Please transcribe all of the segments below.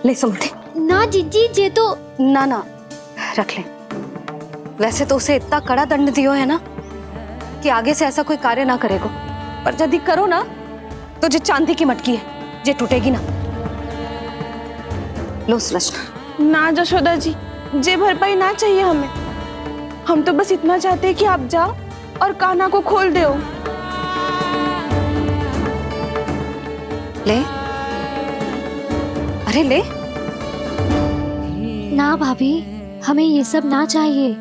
ले सुमति। ना जीजी जे तो ना ना रख ले। वैसे तो उसे इतना कड़ा दंड दियो है ना कि आगे से ऐसा कोई कार्य ना करेगो, पर यदि करो ना तो जो चांदी की मटकी है जे टूटेगी ना। लो सुलक्षणा। ना जशोदा जी, जे भरपाई ना चाहिए हमें। हम तो बस इतना चाहते हैं कि आप जाओ और कान्हा को खोल दो। ले, अरे ले। ना भाभी, हमें ये सब ना चाहिए।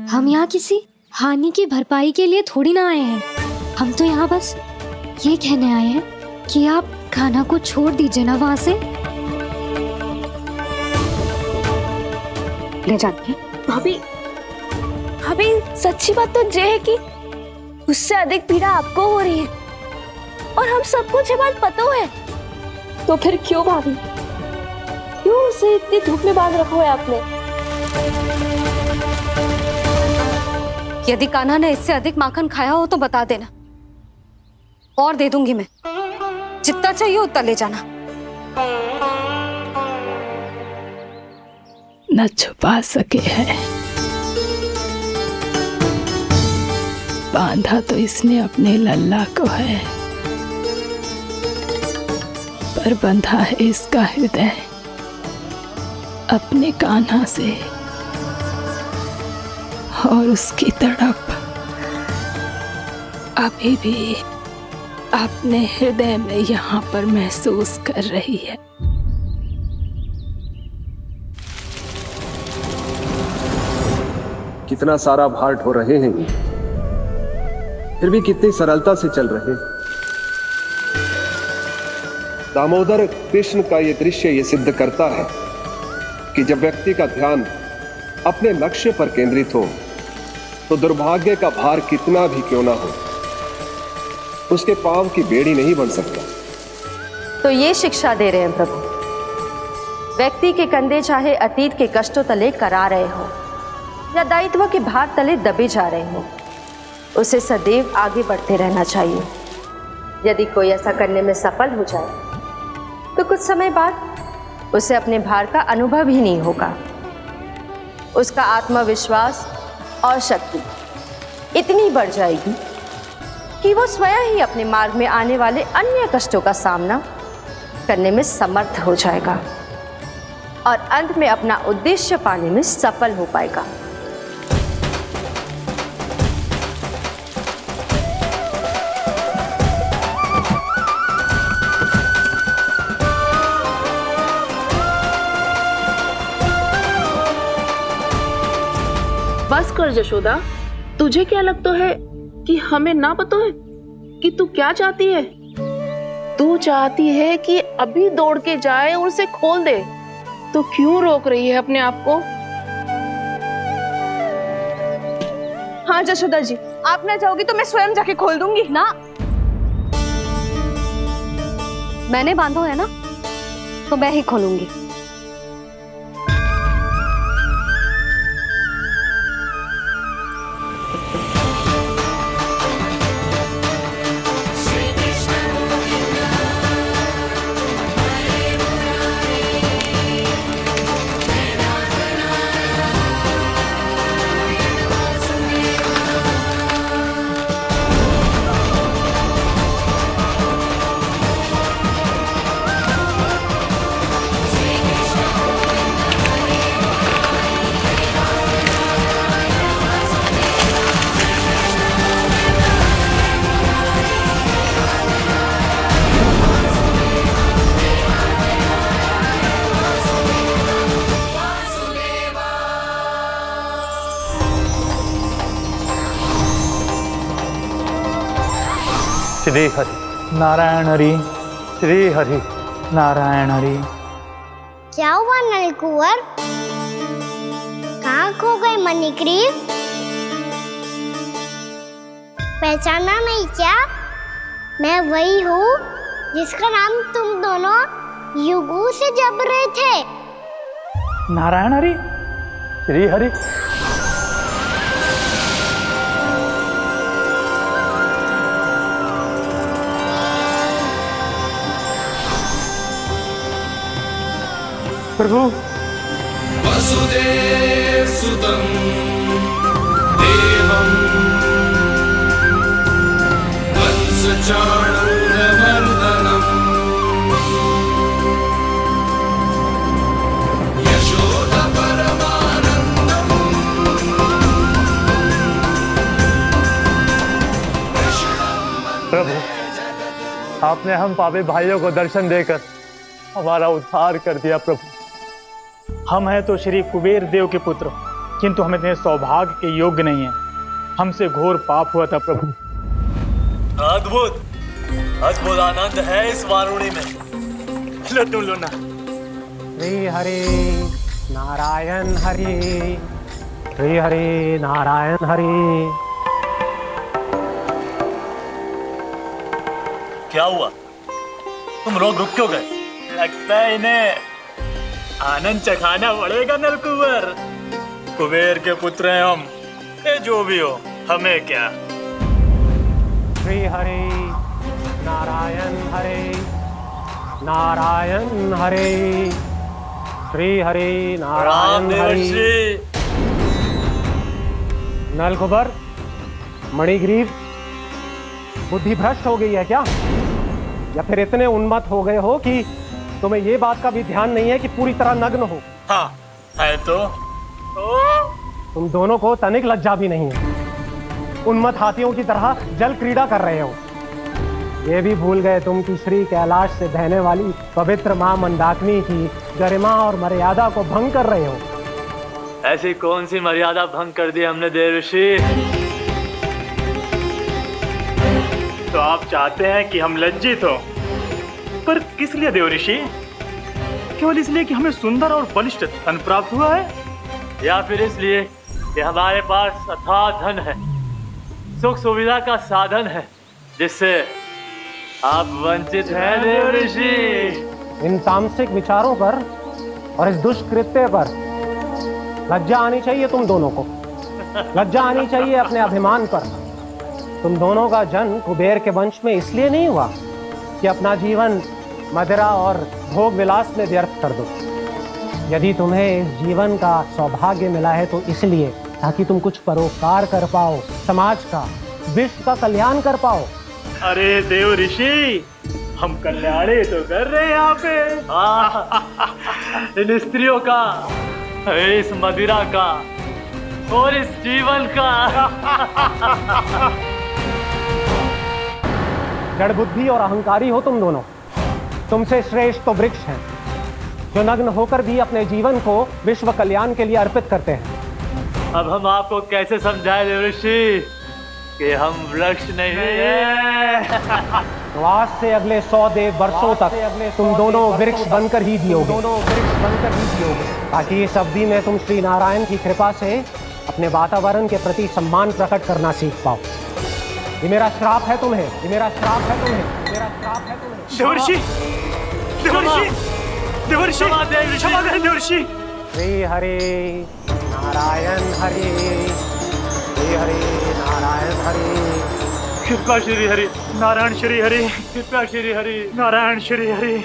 हम यहाँ किसी हानि की भरपाई के लिए थोड़ी ना आए हैं। हम तो यहाँ बस ये कहने आए हैं कि आप कान्हा को छोड़ दीजिए ना वहां से। ले जाती भाभी, भाभी सच्ची बात तो ये है कि उससे अधिक पीड़ा आपको हो रही है और हम सबको ये बात पता है। तो फिर क्यों भाभी, क्यों उसे इतनी धूप में बांध रखा है आपने? यदि कान्हा ने इससे अधिक माखन खाया हो तो बता देना, और दे दूंगी मैं। जितना चाहिए उतना ले जाना। न छुपा सके है, बांधा तो इसने अपने लल्ला को है, पर बंधा है इसका हृदय अपने कान्हा से, और उसकी तड़प अभी भी अपने हृदय में यहाँ पर महसूस कर रही है। कितना सारा भार ढो रहे हैं, फिर भी कितनी सरलता से चल रहे हैं। दामोदर कृष्ण का यह दृश्य ये सिद्ध करता है कि जब व्यक्ति का ध्यान अपने लक्ष्य पर केंद्रित हो तो दुर्भाग्य का भार कितना भी क्यों ना हो, उसके पांव की बेड़ी नहीं बन सकता। तो ये शिक्षा दे रहे हैं प्रभु, व्यक्ति के कंधे चाहे अतीत के कष्टों तले करा रहे हो या दायित्व के भार तले दबे जा रहे हो, उसे सदैव आगे बढ़ते रहना चाहिए। यदि कोई ऐसा करने में सफल हो जाए तो कुछ समय बाद उसे अपने भार का अनुभव ही नहीं होगा। उसका आत्मविश्वास और शक्ति इतनी बढ़ जाएगी कि वो स्वयं ही अपने मार्ग में आने वाले अन्य कष्टों का सामना करने में समर्थ हो जाएगा और अंत में अपना उद्देश्य पाने में सफल हो पाएगा। बस कर जशोदा, तुझे क्या लगता है कि हमें ना पता है कि तू क्या चाहती है? तू चाहती है कि अभी दौड़ के जाए और उसे खोल दे, तो क्यों रोक रही है अपने आप को? हाँ जशोदा जी, आप ना जाओगी तो मैं स्वयं जाके खोल दूंगी ना। मैंने बांधो है ना, तो मैं ही खोलूंगी। श्री हरि नारायण हरि, श्री हरि नारायण हरि। क्या हुआ नलकुंवर? कहाँ खो गए मणिग्रीव? पहचाना नहीं क्या? मैं वही हूँ जिसका नाम तुम दोनों युगों से जप रहे थे। नारायण हरि, श्री हरि। प्रभु। वसुदेव सुतं देवं वत्सचाणूरमर्दनम् प्रभु, आपने हम पापी भाइयों को दर्शन देकर हमारा उद्धार कर दिया। प्रभु, हम हैं तो श्री कुबेर देव के पुत्र, किंतु हम इतने सौभाग्य के योग्य नहीं हैं। हमसे घोर पाप हुआ था प्रभु। अद्भुत अद्भुत आनंद है इस वारुणी में। लो तुम लो ना। श्री हरि नारायण हरि, श्री हरि नारायण हरि। क्या हुआ? तुम लोग रुक क्यों गए? लगता है इन्हें आनंद चखाना पड़ेगा नलकुबर। कुबेर के पुत्र हैं हम, ये जो भी हो हमें क्या। श्री हरि नारायण हरि, नारायण हरि, श्री हरि नारायण हरि। नलकुबर, मणिग्रीव, बुद्धि भ्रष्ट हो गई है क्या? या फिर इतने उन्मत्त हो गए हो कि तुम्हें ये बात का भी ध्यान नहीं है कि पूरी तरह नग्न हो? हाँ है तो तुम दोनों को तनिक लज्जा भी नहीं है। उन्मत्त हाथियों की तरह जल क्रीड़ा कर रहे हो। ये भी भूल गए तुम कि श्री कैलाश से बहने वाली पवित्र मां मंदाकिनी की गरिमा और मर्यादा को भंग कर रहे हो। ऐसी कौन सी मर्यादा भंग कर दी हमने देवर्षि? तो आप चाहते हैं कि हम लज्जित हो, पर किस लिए देवऋषि? केवल इसलिए कि हमें सुंदर और बलिष्ठ धन प्राप्त हुआ है, या फिर इसलिए कि हमारे पास अथाह धन है, सुख सुविधा का साधन है, जिससे आप वंचित हैं देवर्षि? इन तामसिक विचारों पर और इस दुष्कृत्य पर लज्जा आनी चाहिए तुम दोनों को। लज्जा आनी चाहिए अपने अभिमान पर। तुम दोनों का जन्म कुबेर के वंश में इसलिए नहीं हुआ कि अपना जीवन मदिरा और भोग विलास में व्यर्थ कर दो। यदि तुम्हें इस जीवन का सौभाग्य मिला है तो इसलिए ताकि तुम कुछ परोपकार कर पाओ, समाज का, विश्व का कल्याण कर पाओ। अरे देव ऋषि, हम कल्याणी तो कर रहे हैं यहाँ पे। इन स्त्रियों का, इस मदिरा का और इस जीवन का। जड़ बुद्धि और अहंकारी हो तुम दोनों। तुमसे श्रेष्ठ तो वृक्ष हैं, जो नग्न होकर भी अपने जीवन को विश्व कल्याण के लिए अर्पित करते हैं। अब हम आपको कैसे समझाएं देवर्षि कि हम वृक्ष नहीं हैं? तो आज से अगले 100 देव वर्षों तक तुम दोनों वृक्ष बनकर ही जियोगे, ताकि इस अवधि में तुम श्री नारायण की कृपा से अपने वातावरण के प्रति सम्मान प्रकट करना सीख पाओ। ये मेरा श्राप है तुम्हें, ये मेरा श्राप है तुम्हें, मेरा श्राप है तुम्हें। देवर्षि, देवर्षि, देवर्षि, क्षमा करें देवर्षि। श्री हरि नारायण हरि, श्री हरि नारायण हरि। कृपा श्री हरि नारायण श्री हरि, कृपा श्री हरि नारायण श्री हरि।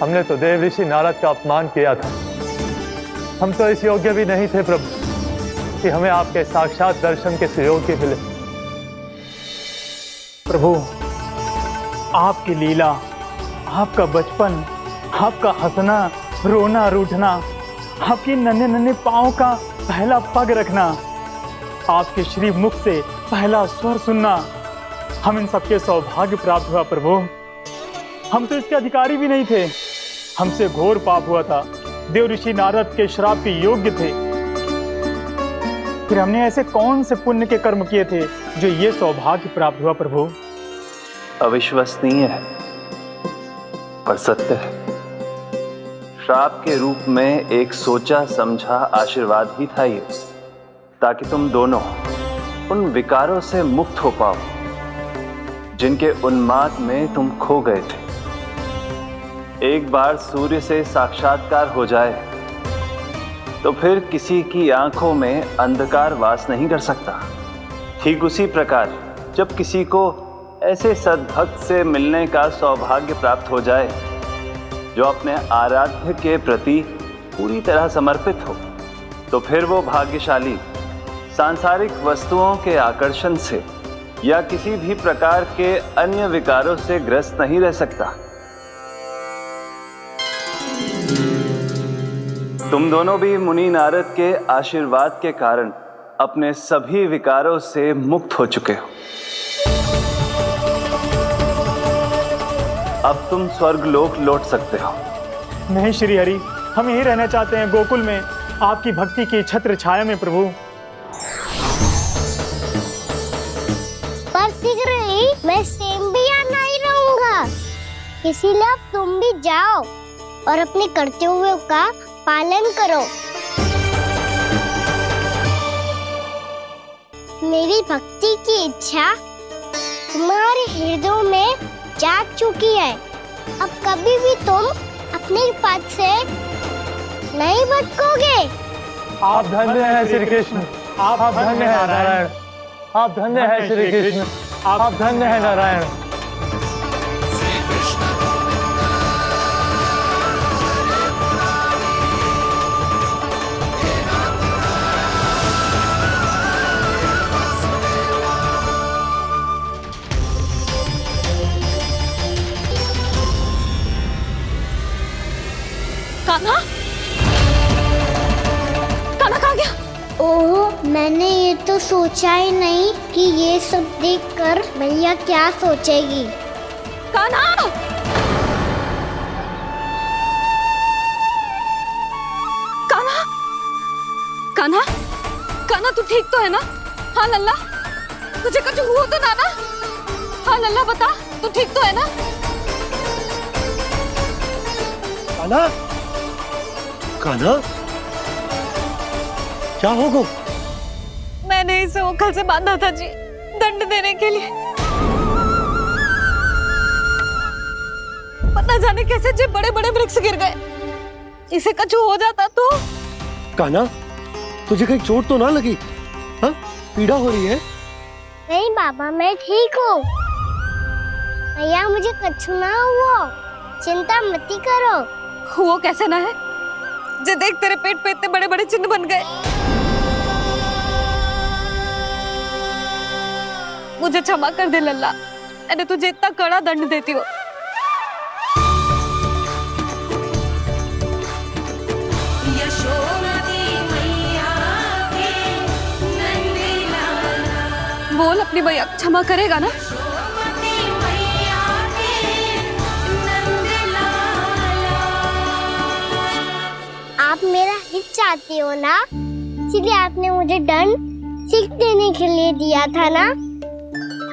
हमने तो देव ऋषि नारद का अपमान किया था। हम तो इस योग्य भी नहीं थे प्रभु कि हमें आपके साक्षात दर्शन के सुयोग्य मिले। प्रभु, आपकी लीला, आपका बचपन, आपका हंसना, रोना, रूठना, आपके नन्हे नन्हे पाँव का पहला पग रखना, आपके श्री मुख से पहला स्वर सुनना, हम इन सबके सौभाग्य प्राप्त हुआ प्रभु। हम तो इसके अधिकारी भी नहीं थे। हमसे घोर पाप हुआ था, देव ऋषि नारद के श्राप के योग्य थे। फिर हमने ऐसे कौन से पुण्य के कर्म किए थे जो ये सौभाग्य प्राप्त हुआ प्रभु? अविश्वसनीय है पर सत्य है। श्राप के रूप में एक सोचा समझा आशीर्वाद ही था ये, ताकि तुम दोनों उन विकारों से मुक्त हो पाओ जिनके उन्माद में तुम खो गए थे। एक बार सूर्य से साक्षात्कार हो जाए तो फिर किसी की आंखों में अंधकार वास नहीं कर सकता। ठीक उसी प्रकार जब किसी को ऐसे सद्भक्त से मिलने का सौभाग्य प्राप्त हो जाए जो अपने आराध्य के प्रति पूरी तरह समर्पित हो, तो फिर वो भाग्यशाली सांसारिक वस्तुओं के आकर्षण से या किसी भी प्रकार के अन्य विकारों से ग्रस्त नहीं रह सकता। तुम दोनों भी मुनि नारद के आशीर्वाद के कारण अपने सभी विकारों से मुक्त हो चुके हो। अब तुम स्वर्गलोक लौट सकते हो। नहीं श्री हरि, हम यहीं रहना चाहते हैं, गोकुल में, आपकी भक्ति की छत्र छाया में प्रभु। पर शीघ्र ही मैं सेम भी यहाँ नहीं रहूंगा, इसीलिए अब तुम भी जाओ और अपने कर्तव्यों का पालन करो। मेरी भक्ति की इच्छा तुम्हारे हृदय में जाग चुकी है। अब कभी भी तुम अपने पद से नहीं भटकोगे। आप धन्य हैं श्री कृष्ण, आप धन्य हैं नारायण, आप धन्य हैं श्री कृष्ण, आप धन्य हैं नारायण। कान्हा, कान्हा कहाँ गया? ओह, मैंने ये तो सोचा ही नहीं कि ये सब देखकर भैया क्या सोचेगी। कान्हा! कान्हा! कान्हा! कान्हा तू ठीक तो है ना? हाँ लल्ला, तुझे कुछ हुआ तो ना? हाँ लल्ला बता, तू ठीक तो है ना? कान्हा, कान्हा, क्या होगा? मैंने इसे ओखल से बांधा था जी, दंड देने के लिए। पता जाने कैसे जो बड़े बड़े वृक्ष गिर गए, इसे कुछ हो जाता तो। कान्हा, तुझे कहीं चोट तो ना लगी? हाँ, पीड़ा हो रही है? नहीं बाबा, मैं ठीक हूँ। भैया मुझे कुछ ना हुआ, चिंता मत करो। वो कैसे ना है? जे देख तेरे पेट पे इतने बड़े बड़े चिन्ह बन गए। मुझे क्षमा कर दे लल्ला, मैंने तुझे इतना कड़ा दंड देती हो। बोल अपनी भैया क्षमा करेगा ना? आप मेरा हित चाहते हो ना, इसलिए आपने मुझे दंड सीख देने के लिए दिया था ना।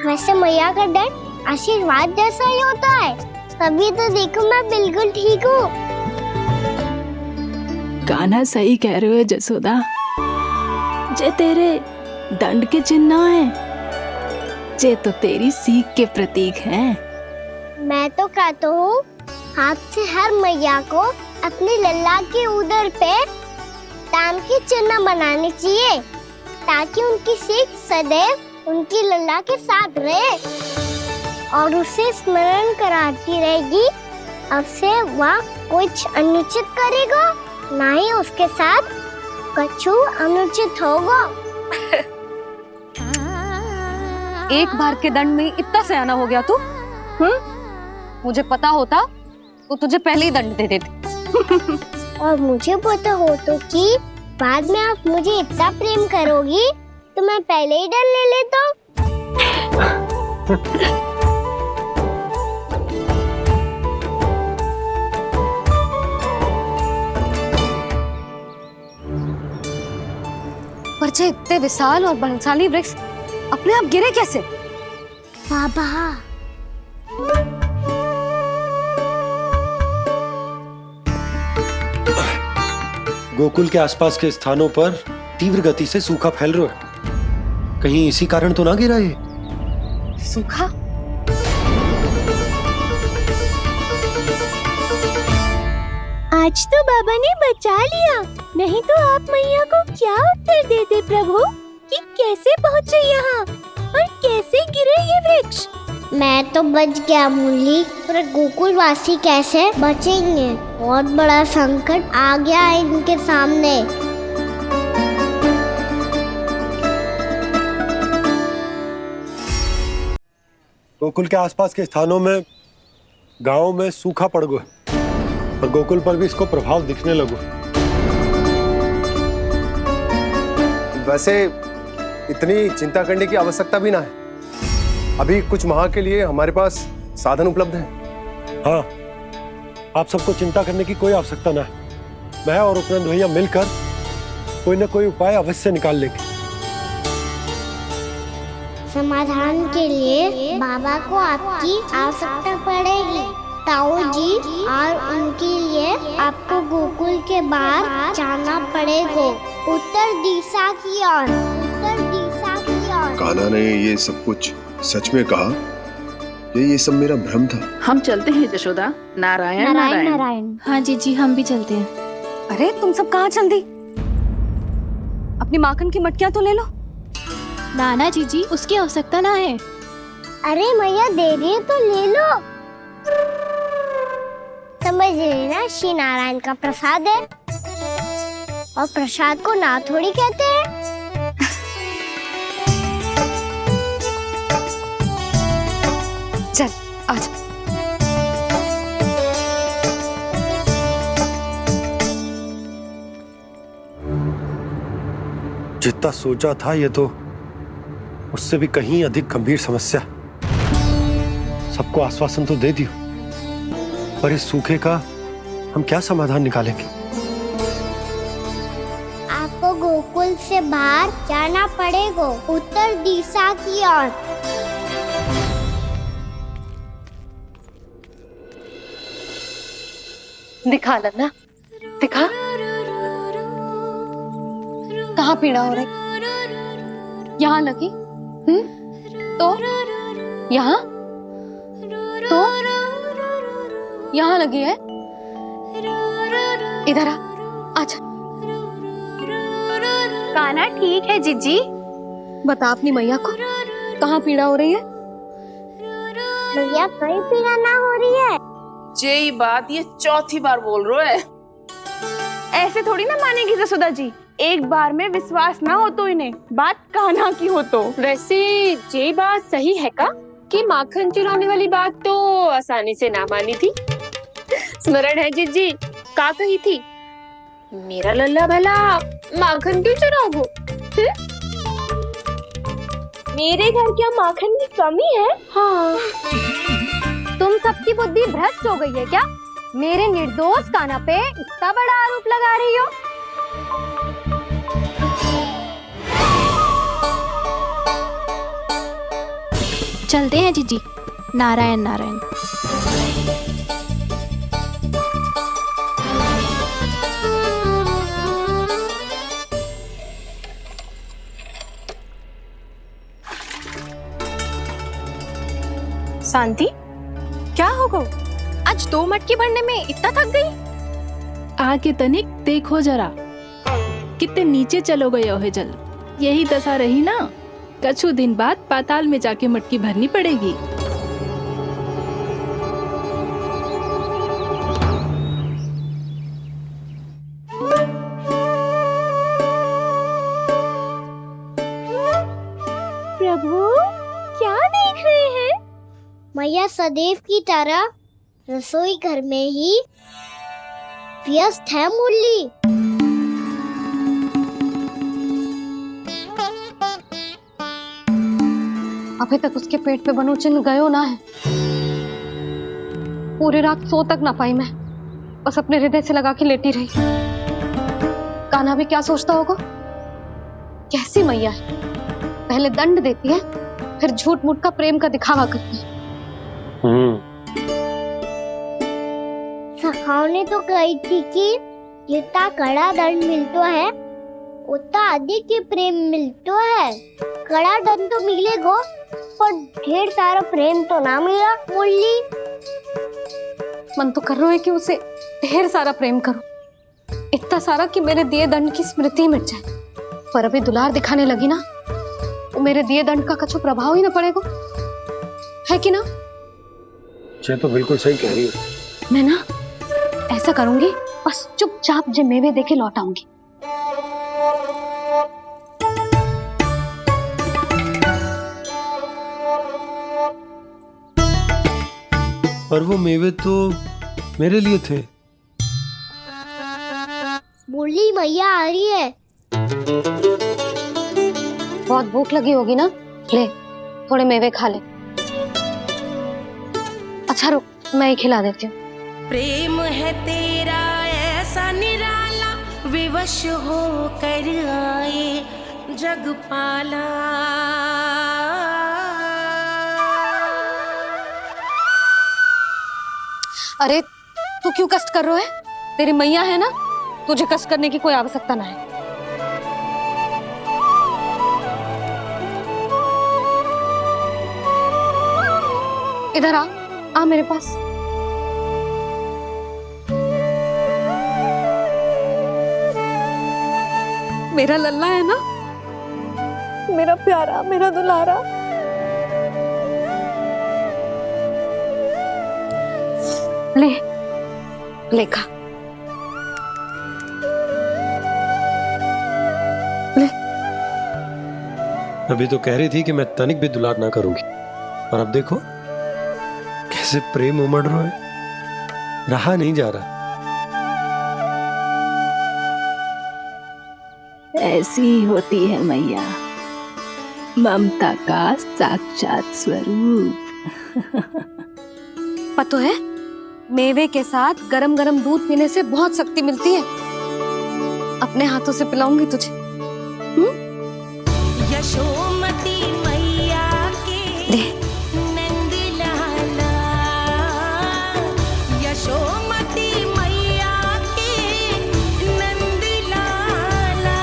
वैसे मैया का दंड आशीर्वाद जैसा ही होता है, तभी तो देखो मैं बिल्कुल ठीक हूँ। कान्हा सही कह रहे हो जसोदा, जे तेरे दंड के चिन्ह ना है, जे तो तेरी सीख के प्रतीक हैं। मैं तो कहता हूँ हाथ से हर मैया को अपनी लल्ला के उदर पे ताम के चिन्ह बनाने चाहिए, ताकि उनकी सीख सदैव उनकी लल्ला के साथ रहे और उसे स्मरण कराती रहेगी। अब से वह कुछ अनुचित करेगा, ना ही उसके साथ कछु अनुचित होगा। एक बार के दंड में इतना सयाना हो गया तू? मुझे पता होता तो तुझे पहले ही दंड दे देती। और मुझे पता हो तो कि बाद में आप मुझे इतना प्रेम करोगी तो मैं पहले ही दंड ले लेता हूँ। पर जे इतने विशाल और बलशाली वृक्ष अपने आप गिरे कैसे? बाबा, गोकुल के आसपास के स्थानों पर तीव्र गति से सूखा फैल रहा है। कहीं इसी कारण तो ना गिरा ये? सूखा? आज तो बाबा ने बचा लिया, नहीं तो आप मैया को क्या उत्तर देते प्रभु कि कैसे पहुँचे यहाँ और कैसे गिरे ये वृक्ष। मैं तो बच गया मुरली, पर गोकुलवासी कैसे बचेंगे? बहुत बड़ा संकट आ गया है इनके सामने। गोकुल के आसपास के स्थानों में, गांवों में सूखा पड़ गया और गोकुल पर भी इसको प्रभाव दिखने लगो। वैसे इतनी चिंता करने की आवश्यकता भी ना है। अभी कुछ माह के लिए हमारे पास साधन उपलब्ध है। हाँ, आप सबको चिंता करने की कोई आवश्यकता ना है। मैं और उपनंद भैया मिलकर कोई ना कोई उपाय अवश्य निकाल लेंगे। समाधान के लिए बाबा को आपकी आवश्यकता पड़ेगी। ताऊ जी, और उनके लिए आपको गोकुल के बाहर जाना पड़ेगा, उत्तर दिशा की ओर। उत्तर दिशा की ओर। कान्हा ने ये सब कुछ सच में कहा? ये सब मेरा भ्रम था? हम चलते हैं जशोदा। नारायण नारायण नारायण। हाँ जीजी, हम भी चलते हैं। अरे तुम सब कहाँ चल दी? अपनी माखन की मटकियां तो ले लो। नाना जीजी, उसकी आवश्यकता ना है। अरे मैया दे रही है तो ले लो। समझ लेना, श्री नारायण का प्रसाद है और प्रसाद को ना थोड़ी कहते हैं। चल आजा। जितना सोचा था ये तो उससे भी कहीं अधिक गंभीर समस्या। सबको आश्वासन तो दे दियो, पर इस सूखे का हम क्या समाधान निकालेंगे? आपको गोकुल से बाहर जाना पड़ेगा, उत्तर दिशा की ओर। दिखा लन्ना, दिखा। कहाँ पीड़ा हो रही? यहाँ लगी? तो यहाँ? तो यहाँ लगी है? इधर आ, आजा। कान्हा ठीक है जीजी। बता अपनी मैया को कहाँ पीड़ा हो रही है? भैया कहीं पीड़ा ना हो रही है। यही बात ये चौथी बार बोल रहे है। ऐसे थोड़ी ना मानेगी जसोदा जी। एक बार में विश्वास ना हो तो इन्हें, बात कान्हा की हो तो। वैसे ये बात सही है का कि माखन चुराने वाली बात तो आसानी से ना मानी थी। स्मरण है जीजी, का कही थी? मेरा लल्ला भला माखन क्यों चुराओगे? मेरे घर क्या माखन की कमी है? हाँ। तुम सबकी बुद्धि भ्रष्ट हो गई है क्या? मेरे निर्दोष कान्हा पे इतना बड़ा आरोप लगा रही हो? चलते हैं जीजी। नारायण नारायण। शांति, क्या हो गो? आज 2 मटकी भरने में इतना थक गई? आके तनिक देखो जरा, कितने नीचे चलो गए हो जल। यही दशा रही ना, कछु दिन बाद पाताल में जाके मटकी भरनी पड़ेगी। प्रभु, क्या देख रहे हैं? मैया सदैव की तरह रसोई घर में ही व्यस्त है मुरली। अभी तक उसके पेट पे बनो चिन्ह गयो ना है। पूरी रात सो तक ना पाई मैं, बस अपने हृदय से लगा के लेटी रही। कान्हा भी क्या सोचता होगा? कैसी मैया है, पहले दंड देती है, फिर झूठ मूठ का प्रेम का दिखावा करती है। सखाओ ने तो कही थी कि जितना कड़ा दंड मिलता है उतना अधिक ही प्रेम मिलता है। कड़ा दंड तो मिलेगा पर ढेर सारा प्रेम तो ना मिला मुरली। मन तो कर रहा है कि उसे ढेर सारा प्रेम करो, इतना सारा कि मेरे दिए दंड की स्मृति मिट जाए। पर अभी दुलार दिखाने लगी ना, तो मेरे दिए दंड का कछु प्रभाव ही ना पड़ेगा। है कि ना? ये तो बिल्कुल सही कह रही हो। मैं ना ऐसा करूंगी, बस चुपचाप जे मेवे देके लौट आऊंगी। और वो मेवे तो मेरे लिए थे। बोली मैया आ रही है। बहुत भूख लगी होगी ना, ले थोड़े मेवे खा ले। अच्छा रुक, मैं ही खिला देती हूँ। प्रेम है तेरा ऐसा निराला, विवश हो कर आए जग पाला। अरे तू क्यों कष्ट कर रहा है? तेरी मैया है ना, तुझे कष्ट करने की कोई आवश्यकता ना है। इधर आ मेरे पास। मेरा लल्ला है ना, मेरा प्यारा, मेरा दुलारा। ले ले खा, ले। अभी तो कह रही थी कि मैं तनिक भी दुलार ना करूंगी, और अब देखो कैसे प्रेम उमड़ रहा है, रहा नहीं जा रहा। ऐसी ही होती है मैया, ममता का साक्षात स्वरूप। पता है, मेवे के साथ गरम गरम दूध पीने से बहुत शक्ति मिलती है। अपने हाथों से पिलाऊंगी तुझे। यशोमती मैया के नंद लाला, यशोमती मैया के नंद लाला,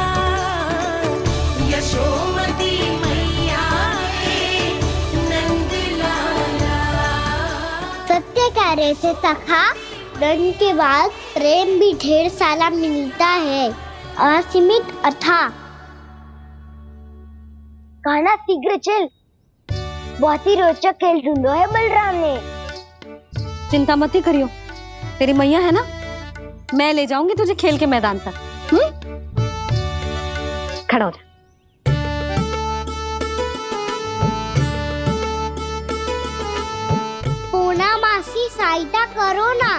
यशोमती मैया के नंद लाला। सत्य कह रहे थे सखा, धन के बाद प्रेम भी ढेर सारा मिलता है, असीमित अथाह। खाना शीघ्र चल, बहुत ही रोचक खेल ढूंढो है बलराम ने। चिंता मत ही करियो, तेरी मैया है ना, मैं ले जाऊंगी तुझे खेल के मैदान तक। खड़ा हो जा। पूना मासी सहायता करो ना,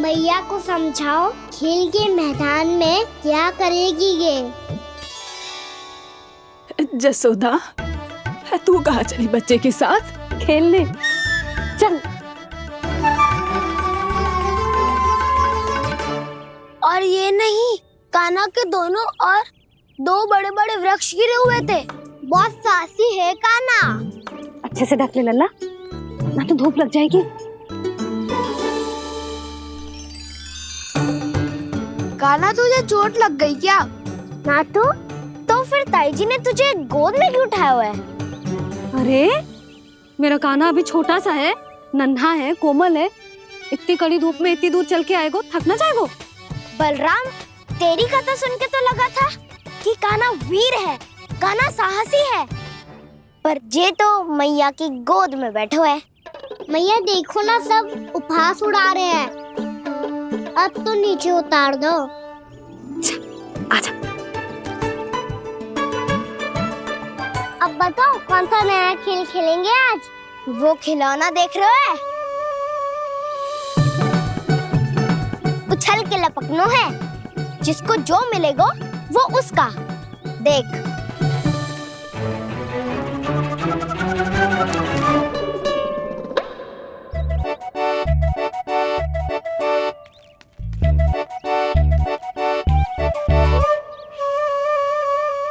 मैया को समझाओ खेल के मैदान में क्या करेगी ये। जसोदा, तू कहाँ चली बच्चे के साथ? खेलने चल। और ये नहीं, कान्हा के दोनों और दो बड़े बड़े वृक्ष गिरे हुए थे। बहुत साहसी है कान्हा। अच्छे से ढक ले लल्ला, ना तो धूप लग जाएगी। कान्हा तुझे चोट लग गई क्या? ना तो फिर ताई जी ने तुझे गोद में क्यों उठाया हुआ है? अरे मेरा कान्हा अभी छोटा सा है, नन्हा है, कोमल है। इतनी कड़ी धूप में इतनी दूर चल के आएगो, थक ना जाएगो। बलराम, तेरी कथा सुन के तो लगा था कि कान्हा वीर है, कान्हा साहसी है, पर ये तो मैया की गोद में बैठो है। मैया देखो ना, सब उपहास उड़ा रहे हैं। अब तो नीचे उतार दो। आजा। अब बताओ कौन सा नया खेल खेलेंगे आज? वो खिलौना देख रहे हो? उछल के लपकनो है, जिसको जो मिलेगा वो उसका। देख।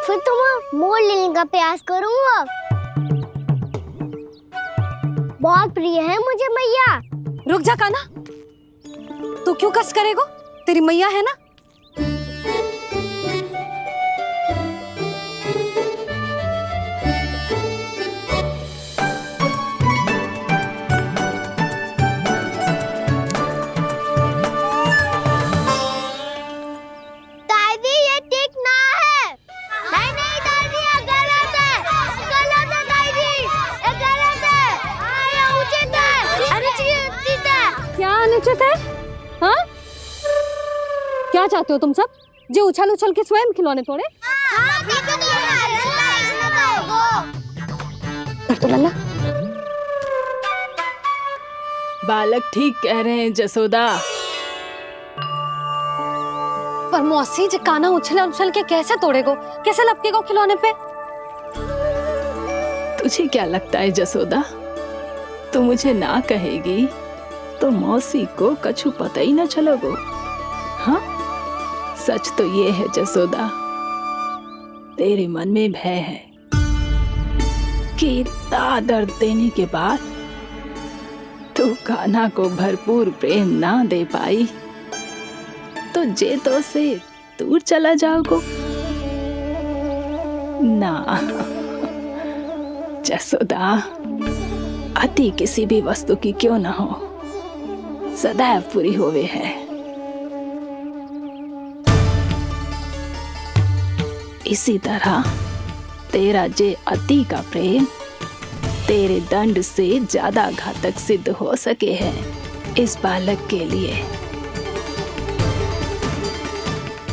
फिर तुम मोड़ लेने का प्रयास करूंगा। बहुत प्रिय है मुझे मैया। रुक जा कान्हा, तू क्यों कष्ट करेगो? तेरी मैया है ना। दादी ये ठीक ना है। नहीं नहीं दादी, ये गलत है, गलत है दादी, ये गलत है। ये क्या चाहते हो तुम सब? जो उछल उछल के स्वयं खिलौने तोड़े? कर तो लल्ला। बालक ठीक कह रहे हैं जसोदा। पर मौसी जे काना उछल उछल के कैसे तोड़ेगो, कैसे लपकेगो खिलौने पे? तुझे क्या लगता है जसोदा, तू मुझे ना कहेगी तो मौसी को कछु पता ही न चलोगो। हाँ, सच तो ये है जसोदा, तेरे मन में भय है कि इतना दर्द देने के बाद तू कान्हा को भरपूर प्रेम ना दे पाई तो जे तो से दूर चला जाओगो ना। जसोदा, अति किसी भी वस्तु की क्यों ना हो, सदैव पूरी होवे है। इसी तरह तेरा जे अति का प्रेम तेरे दंड से ज्यादा घातक सिद्ध हो सके है इस बालक के लिए।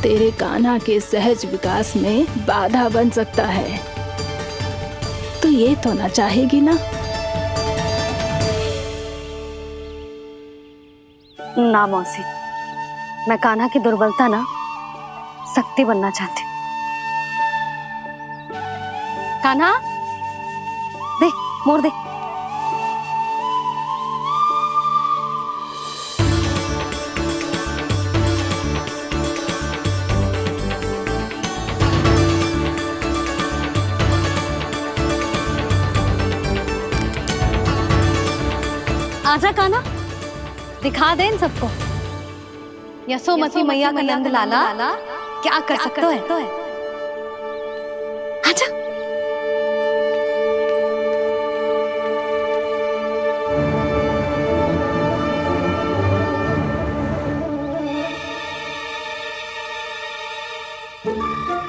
तेरे कान्हा के सहज विकास में बाधा बन सकता है। तो ये तो ना चाहेगी ना? ना मौसी, मैं कान्हा की दुर्बलता ना शक्ति बनना चाहती। कान्हा, दे मोड़ दे। आजा कान्हा, दिखा दे इन सबको यशोमती मैया का नंद लाला क्या कर सकता है। आजा।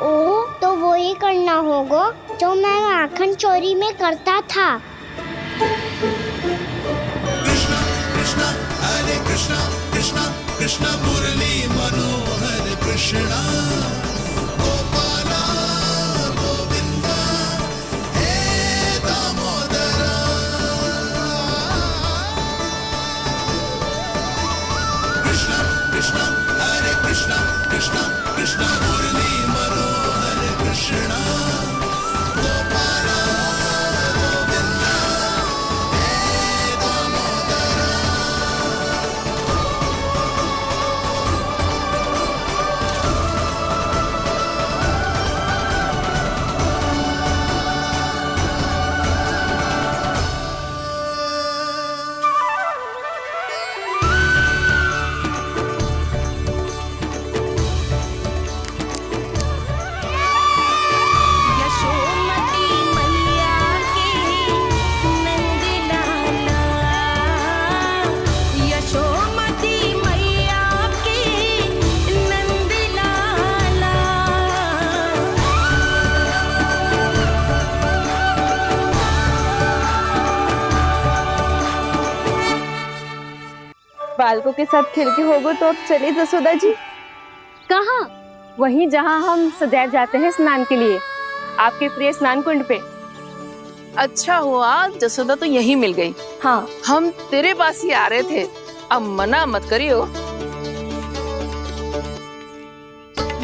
ओ, तो वही करना होगा जो मैं माखन चोरी में करता था। कृष्णा कृष्णा कृष्णा मुरली मनोहर कृष्णा गोपाला गोविंदा हे दामोदरा। कृष्णा कृष्णा हरे कृष्णा कृष्णा कृष्णा मुरली मनोहर कृष्णा गोपाला गोविंदा हे दामोदरा। यशोमती मैया के नंद लाला, यशोमती मैया के नंद लाला। बालकों के साथ खेल के होगो तो अब चले जसोदा जी। कहाँ? वहीं जहाँ हम सदैव जाते हैं स्नान के लिए, आपके प्रिय स्नान कुंड पे। अच्छा हुआ जसोदा तो यहीं मिल गई। हाँ, हम तेरे पास ही आ रहे थे, अब मना मत करियो।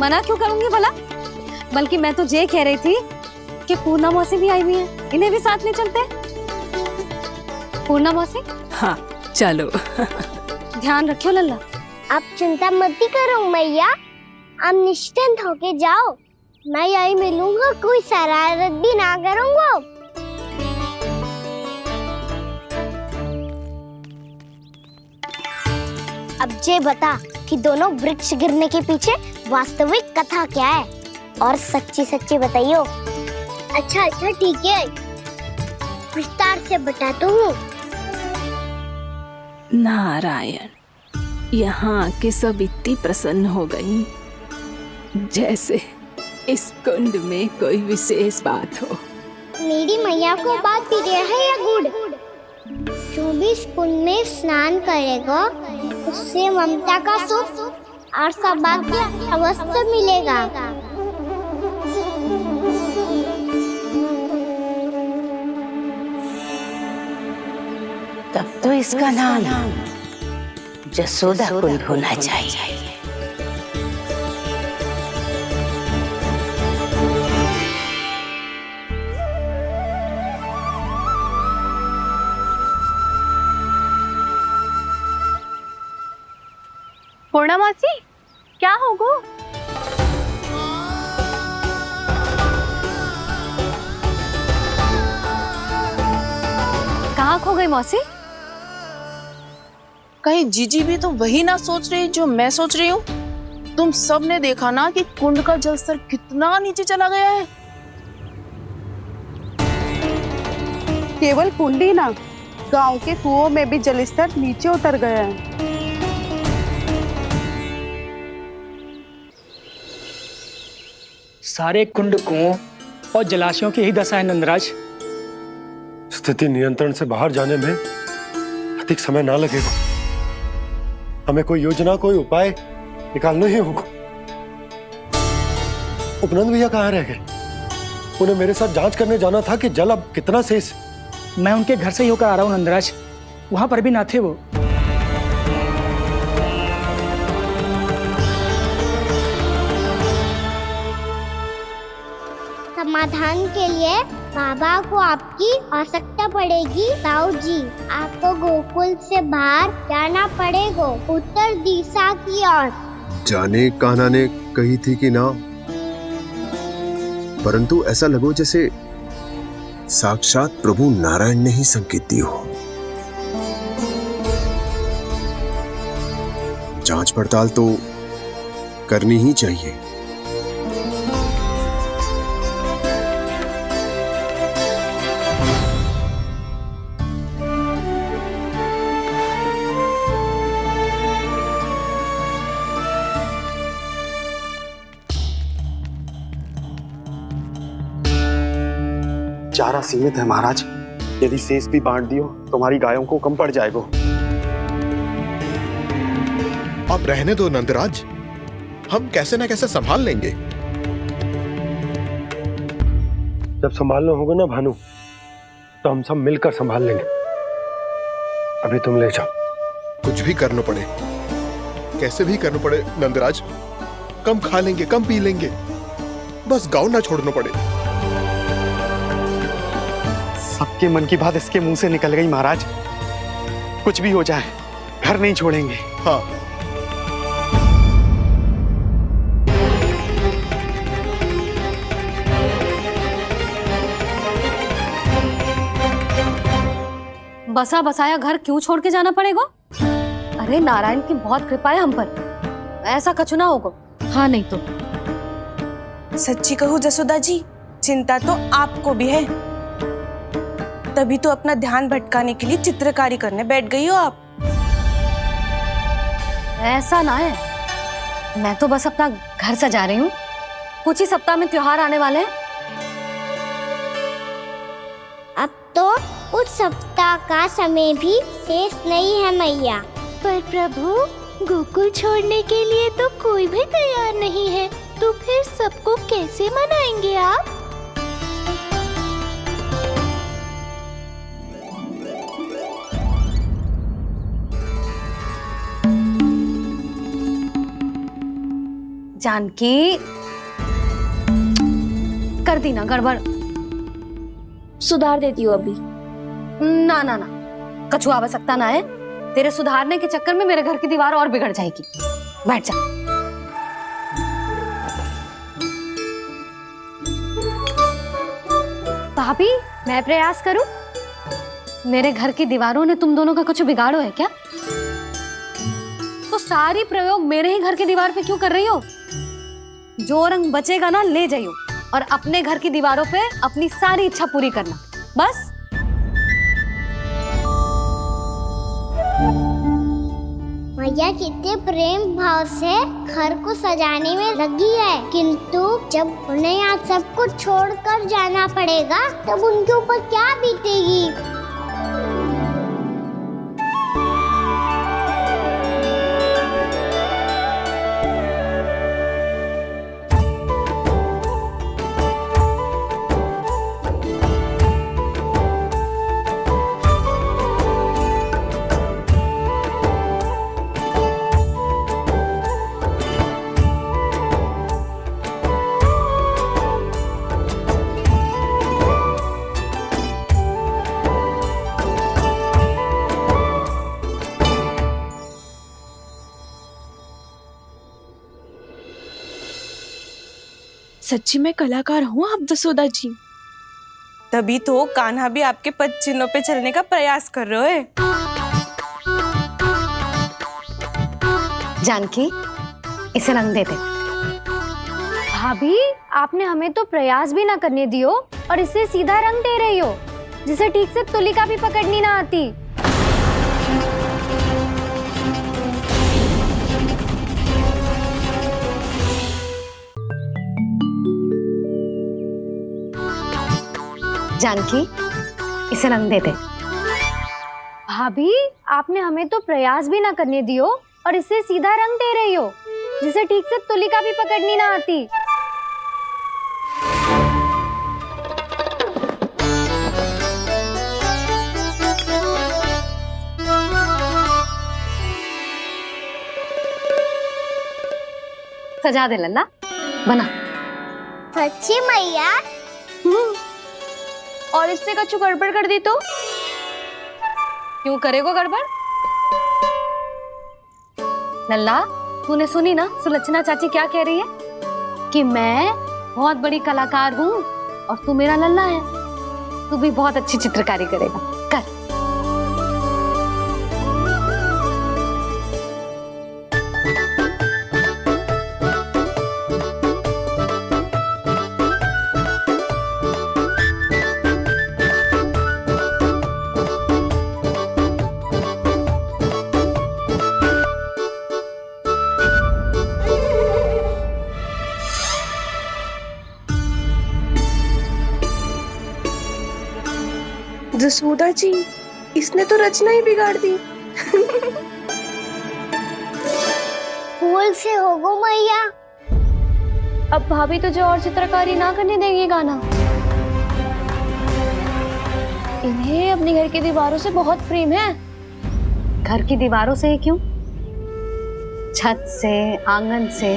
मना क्यों करूंगी भला? बल्कि मैं तो ये कह रही थी कि पूर्णा मौसी भी आई हुई है, इन्हें भी साथ ले चलते। पूर्णा मौसी, हाँ चलो। ध्यान रखियो लल्ला। आप चिंता मत करो मैया, आप निश्चिंत होके जाओ, मैं यही मिलूंगा, कोई शरारत भी ना करूंगा। अब ये बता कि दोनों वृक्ष गिरने के पीछे वास्तविक कथा क्या है, और सच्ची सच्ची बताइयो। अच्छा अच्छा ठीक है, विस्तार से बताता हूँ। नारायण, यहाँ के सब इतनी प्रसन्न हो गई जैसे इस कुंड में कोई विशेष बात हो। मेरी मैया को बात प्रिय है या गुड़? जो भी इस कुंड में स्नान करेगा उससे ममता का सुख और सौभाग्य अवश्य मिलेगा। तब तो इसका नाम जसोदा कुंड होना चाहिए। पूर्णा मासी, क्या होगो? कहाँ खो गई मौसी? कहीं जीजी भी तो वही ना सोच रही जो मैं सोच रही हूँ? तुम सब ने देखा ना कि कुंड का जलस्तर कितना नीचे चला गया है। केवल कुंड ही ना, गांव के कुओं में भी जलस्तर नीचे उतर गया है। सारे कुंड कुओं और जलाशयों की ही दशा है नंदराज। स्थिति नियंत्रण से बाहर जाने में अधिक समय ना लगेगा। हमें कोई योजना, कोई उपाय निकालना ही होगा। उपनंद भैया कहाँ रह गए? उन्हें मेरे साथ जांच करने जाना था कि जल अब कितना शेष। मैं उनके घर से ही होकर आ रहा हूँ नंदराज, वहां पर भी ना थे वो। समाधान के लिए बाबा को आपकी आवश्यकता पड़ेगी। ताऊ जी, आपको गोकुल से बाहर जाना पड़ेगा, उत्तर दिशा की ओर। जाने कान्हा ने कही थी कि ना, परंतु ऐसा लगो जैसे साक्षात प्रभु नारायण ने ही संकेत दी हो। जांच पड़ताल तो करनी ही चाहिए। चारा सीमित है महाराज, यदि शेष भी बांट दियो तो हमारी गायों को कम पड़ जाएगा। अब रहने दो नंदराज, हम कैसे न कैसे संभाल लेंगे। जब संभालना होगा ना भानु, तो हम सब मिलकर संभाल लेंगे। अभी तुम ले जाओ। कुछ भी करना पड़े, कैसे भी करना पड़े नंदराज, कम खा लेंगे, कम पी लेंगे, बस गांव ना छोड़ना पड़े। सबके मन की बात इसके मुंह से निकल गई महाराज। कुछ भी हो जाए, घर नहीं छोड़ेंगे। हाँ, बसा बसाया घर क्यों छोड़ के जाना पड़ेगा? अरे नारायण की बहुत कृपा है हम पर, ऐसा कछु ना होगा। हाँ नहीं तो सच्ची कहूँ जसोदा जी, चिंता तो आपको भी है, तभी तो अपना ध्यान भटकाने के लिए चित्रकारी करने बैठ गई हो आप। ऐसा ना है, मैं तो बस अपना घर सजा रही हूँ। कुछ ही सप्ताह में त्योहार आने वाले हैं। अब तो कुछ सप्ताह का समय भी शेष नहीं है मैया। पर प्रभु, गोकुल छोड़ने के लिए तो कोई भी तैयार नहीं है, तो फिर सबको कैसे मनाएंगे आप? जानकी, कर दी ना गड़बड़। सुधार देती हूँ अभी। ना ना ना, कछु आवश्यकता ना है। तेरे सुधारने के चक्कर में मेरे घर की दीवार और बिगड़ जाएगी। बैठ जा। भाभी, मैं प्रयास करूं? मेरे घर की दीवारों ने तुम दोनों का कुछ बिगाड़ो है क्या? तो सारी प्रयोग मेरे ही घर की दीवार पे क्यों कर रही हो? जो रंग बचेगा ना ले जाइयो, और अपने घर की दीवारों पे अपनी सारी इच्छा पूरी करना, बस। मैया कितने प्रेम भाव से घर को सजाने में लगी है, किंतु जब उन्हें यहाँ सब कुछ छोड़कर जाना पड़ेगा तब उनके ऊपर क्या बीतेगी। सच्ची में कलाकार हूँ आप जसोदा जी। तभी तो कान्हा भी आपके पद चिन्हों पे चलने का प्रयास कर रहे है। जानकी, इसे रंग दे दे। भाभी, आपने हमें तो प्रयास भी ना करने दियो और इसे सीधा रंग दे रही हो, जिसे ठीक से तुलिका भी पकड़नी ना आती। जानकी, इसे रंग दे दे। भाभी, आपने हमें तो प्रयास भी ना करने दियो और इसे सीधा रंग दे रही हो, जिसे ठीक से तुलिका भी पकड़नी ना आती। सजा दे लल्ला, बना। सच्ची मैया? और इसने कछु गड़बड़ कर दी तो? क्यों करेगो गड़बड़? लल्ला, तूने सुनी ना सुलक्षणा चाची क्या कह रही है? कि मैं बहुत बड़ी कलाकार हूँ और तू मेरा लल्ला है। तू भी बहुत अच्छी चित्रकारी करेगा, कर। जसोदा जी, इसने तो रचना ही बिगाड़ दी। फूल से होगो मैया। अब भाभी तुझे और चित्रकारी ना करने देंगी गाना। इन्हें अपने घर की दीवारों से बहुत प्रेम है। घर की दीवारों से ही क्यों? छत से, आंगन से,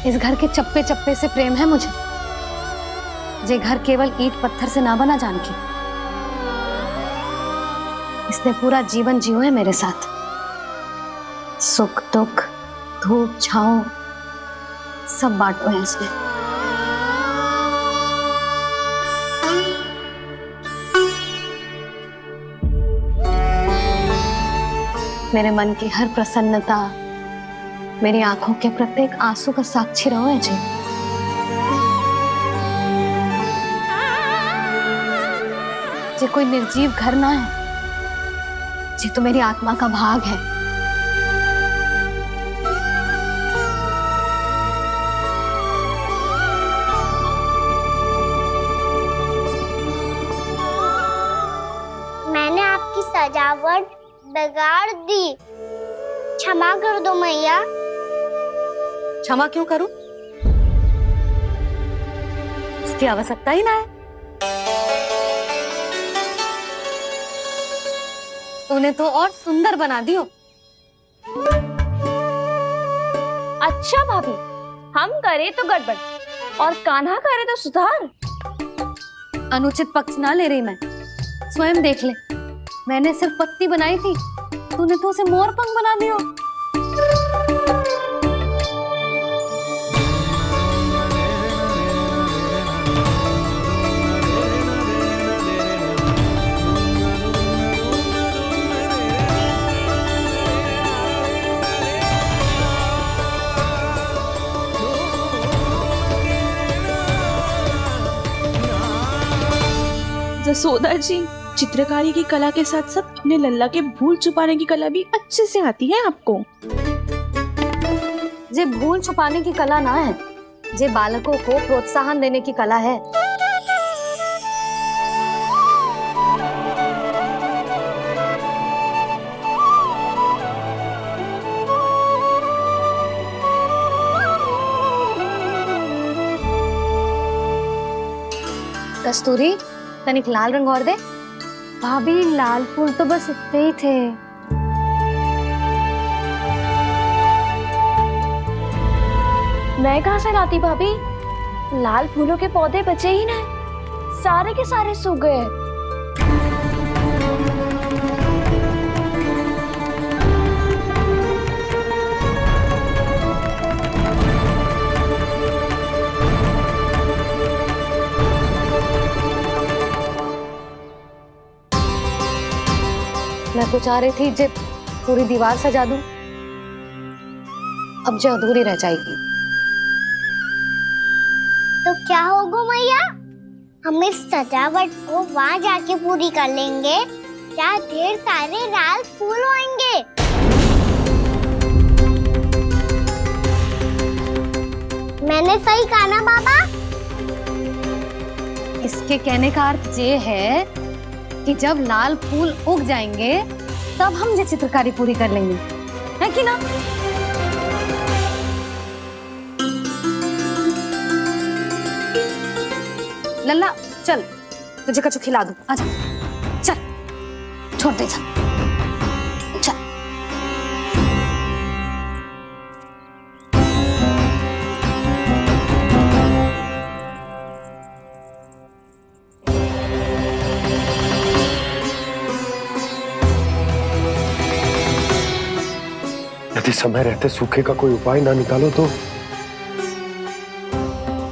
इस घर के चप्पे चप्पे से प्रेम है मुझे। ये घर केवल ईंट पत्थर से ना बना जानकी। इसने पूरा जीवन जियो है मेरे साथ। सुख दुख, धूप छांव सब बांटो है इसने। मेरे मन की हर प्रसन्नता, मेरी आंखों के प्रत्येक आंसू का साक्षी रहो है जी। ये कोई निर्जीव घर ना है, ये तो मेरी आत्मा का भाग है। मैंने आपकी सजावट बिगाड़ दी, क्षमा कर दो मैया। क्षमा क्यों करूं? इसकी आवश्यकता ही ना है। तूने तो और सुंदर बना दियो। अच्छा भाभी, हम करे तो गड़बड़ और कान्हा करे तो सुधार। अनुचित पक्ष ना ले रही मैं, स्वयं देख ले। मैंने सिर्फ पत्ती बनाई थी, तूने तो उसे मोर पंख बना दियो। जसोदा जी, चित्रकारी की कला के साथ साथ अपने लल्ला के भूल छुपाने की कला भी अच्छे से आती है आपको। ये भूल छुपाने की कला ना है, ये बालकों को प्रोत्साहन देने की कला है। कस्तूरी, तनिक लाल रंग और दे। भाभी, लाल फूल तो बस इतने ही थे। मैं कहाँ से लाती भाभी? लाल फूलों के पौधे बचे ही ना, सारे के सारे सूख गए। मैं तो चाह रही थी जे पूरी दीवार सजा दूं, अब जो अधूरी रह जाएगी। तो क्या होगा मैया, हम इस सजावट को वहाँ जाके पूरी कर लेंगे, जहाँ ढेर सारे लाल फूल होंगे। मैंने सही कहा ना बाबा? इसके कहने का अर्थ ये है कि जब लाल फूल उग जाएंगे तब हम ये चित्रकारी पूरी कर लेंगे, है कि ना? लल्ला चल, तुझे कछु खिला दूं, आजा चल, छोड़ दे चल। यदि समय रहते सूखे का कोई उपाय ना निकालो तो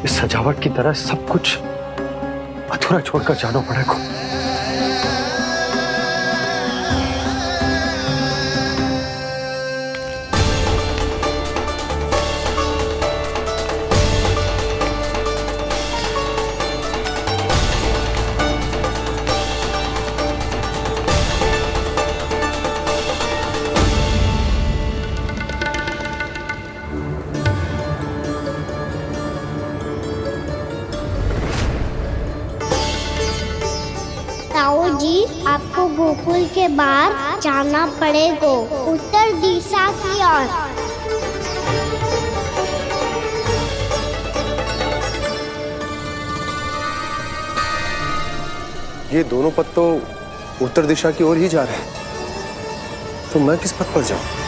इस सजावट की तरह सब कुछ अधूरा छोड़कर जाना पड़ेगा। ताऊ जी, आपको गोकुल के बाहर जाना पड़ेगा, उत्तर दिशा की ओर। ये दोनों पथ तो उत्तर दिशा की ओर ही जा रहे हैं, तो मैं किस पथ पर जाऊं?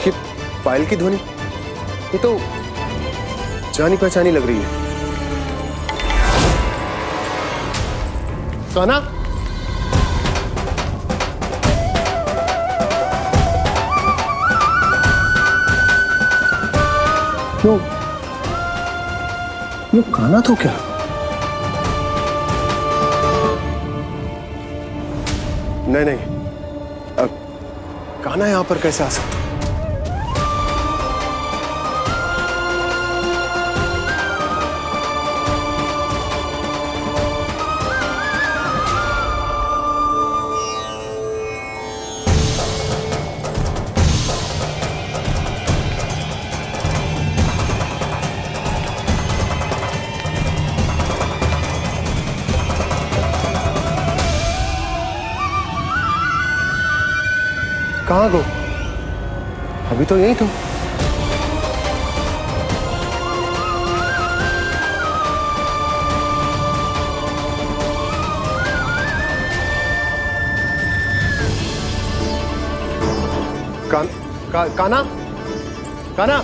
ये पायल की ध्वनि, ये तो जानी पहचानी लग रही है। कान्हा, क्यों? ये कान्हा तो क्या? नहीं नहीं, कान्हा यहां पर कैसे आ सकता? कहाँ गो? अभी तो यही तो। कान्हा, कान्हा,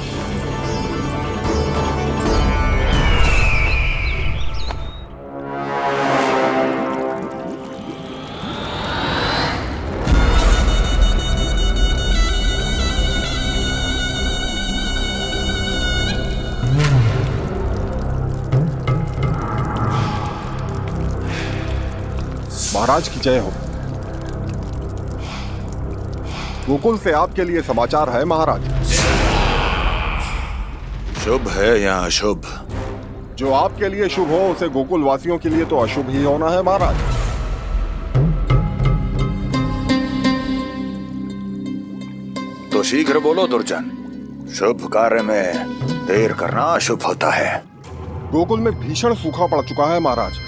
महाराज की जय हो। गोकुल से आपके लिए समाचार है महाराज। शुभ है या अशुभ? जो आपके लिए शुभ हो उसे गोकुल वासियों के लिए तो अशुभ ही होना है महाराज। तो शीघ्र बोलो दुर्जन, शुभ कार्य में देर करना अशुभ होता है। गोकुल में भीषण सूखा पड़ चुका है महाराज।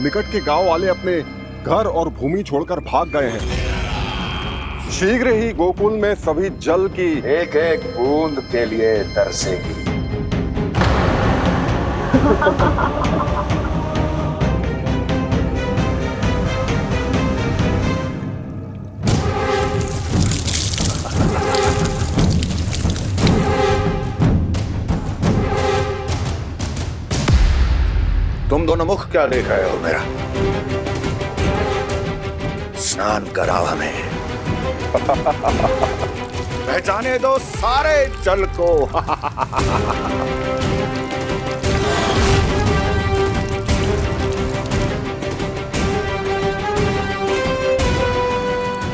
निकट के गांव वाले अपने घर और भूमि छोड़कर भाग गए हैं। शीघ्र ही गोकुल में सभी जल की एक एक बूंद के लिए तरसेगी। तुम दोनों मुख क्या देख रहे हो मेरा? स्नान कराओ हमें। पहचाने दो सारे जल को।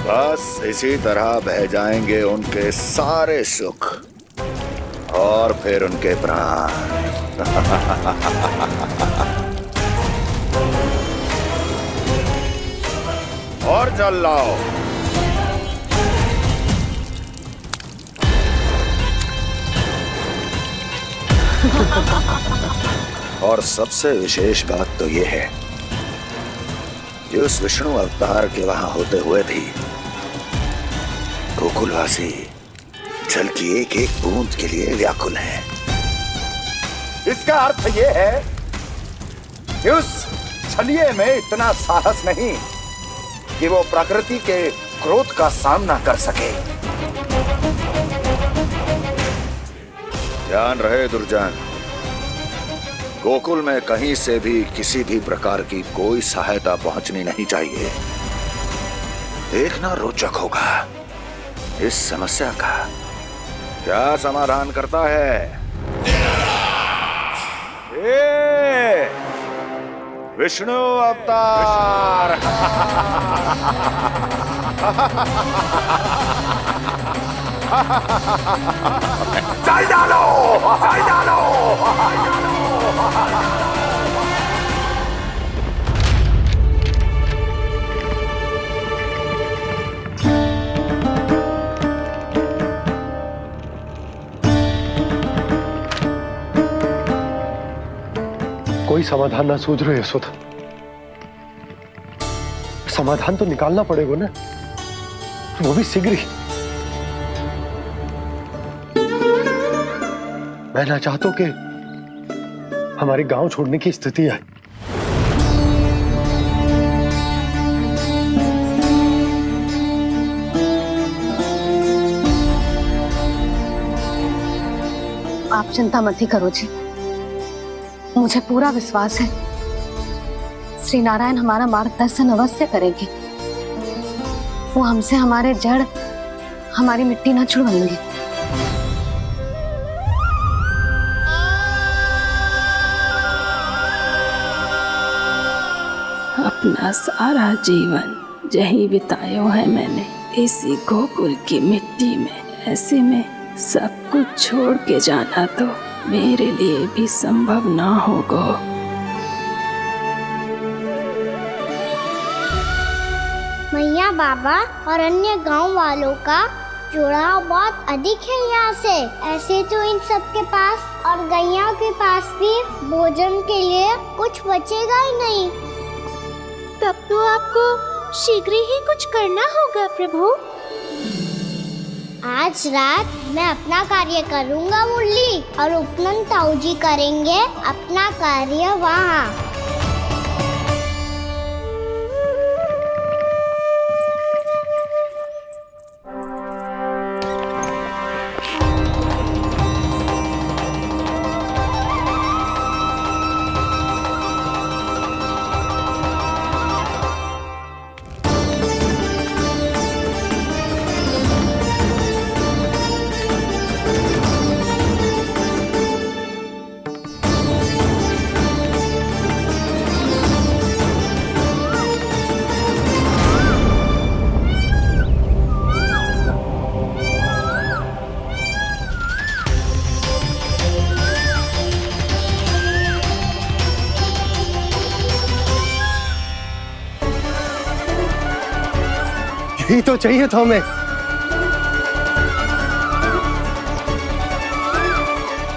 बस इसी तरह बह जाएंगे उनके सारे सुख और फिर उनके प्राण। और जल लाओ। और सबसे विशेष बात तो यह है कि उस विष्णु अवतार के वहां होते हुए भी गोकुलवासी जल की एक एक बूंद के लिए व्याकुल है। इसका अर्थ यह है कि उस छलिए में इतना साहस नहीं कि वो प्रकृति के क्रोध का सामना कर सके। ध्यान रहे दुर्जन, गोकुल में कहीं से भी किसी भी प्रकार की कोई सहायता पहुंचनी नहीं चाहिए। देखना रोचक होगा इस समस्या का क्या समाधान करता है। ये विष्णु अवतार। चल डालो, चल डालो। कोई समाधान ना सूझ रहे यशोदा। समाधान तो निकालना पड़ेगा ना, वो भी शीघ्र ही। मैं ना चाहता हूं कि हमारे गांव छोड़ने की स्थिति आए। आप चिंता मत ही करो जी, मुझे पूरा विश्वास है श्री नारायण हमारा मार्गदर्शन अवश्य करेंगे। वो हमसे हमारे जड़, हमारी मिट्टी न छुड़वाएंगे। अपना सारा जीवन यही बिताया है मैंने, इसी गोकुल की मिट्टी में। ऐसे में सब कुछ छोड़ के जाना तो मेरे लिए भी संभव ना होगा। मैया बाबा और अन्य गांव वालों का जुड़ाव बहुत अधिक है यहाँ से। ऐसे तो इन सब के पास और गैया के पास भी भोजन के लिए कुछ बचेगा ही नहीं। तब तो आपको शीघ्र ही कुछ करना होगा प्रभु। आज रात मैं अपना कार्य करूँगा मुरली, और उपनंद ताऊ जी करेंगे अपना कार्य वहाँ। यही तो चाहिए था हमें।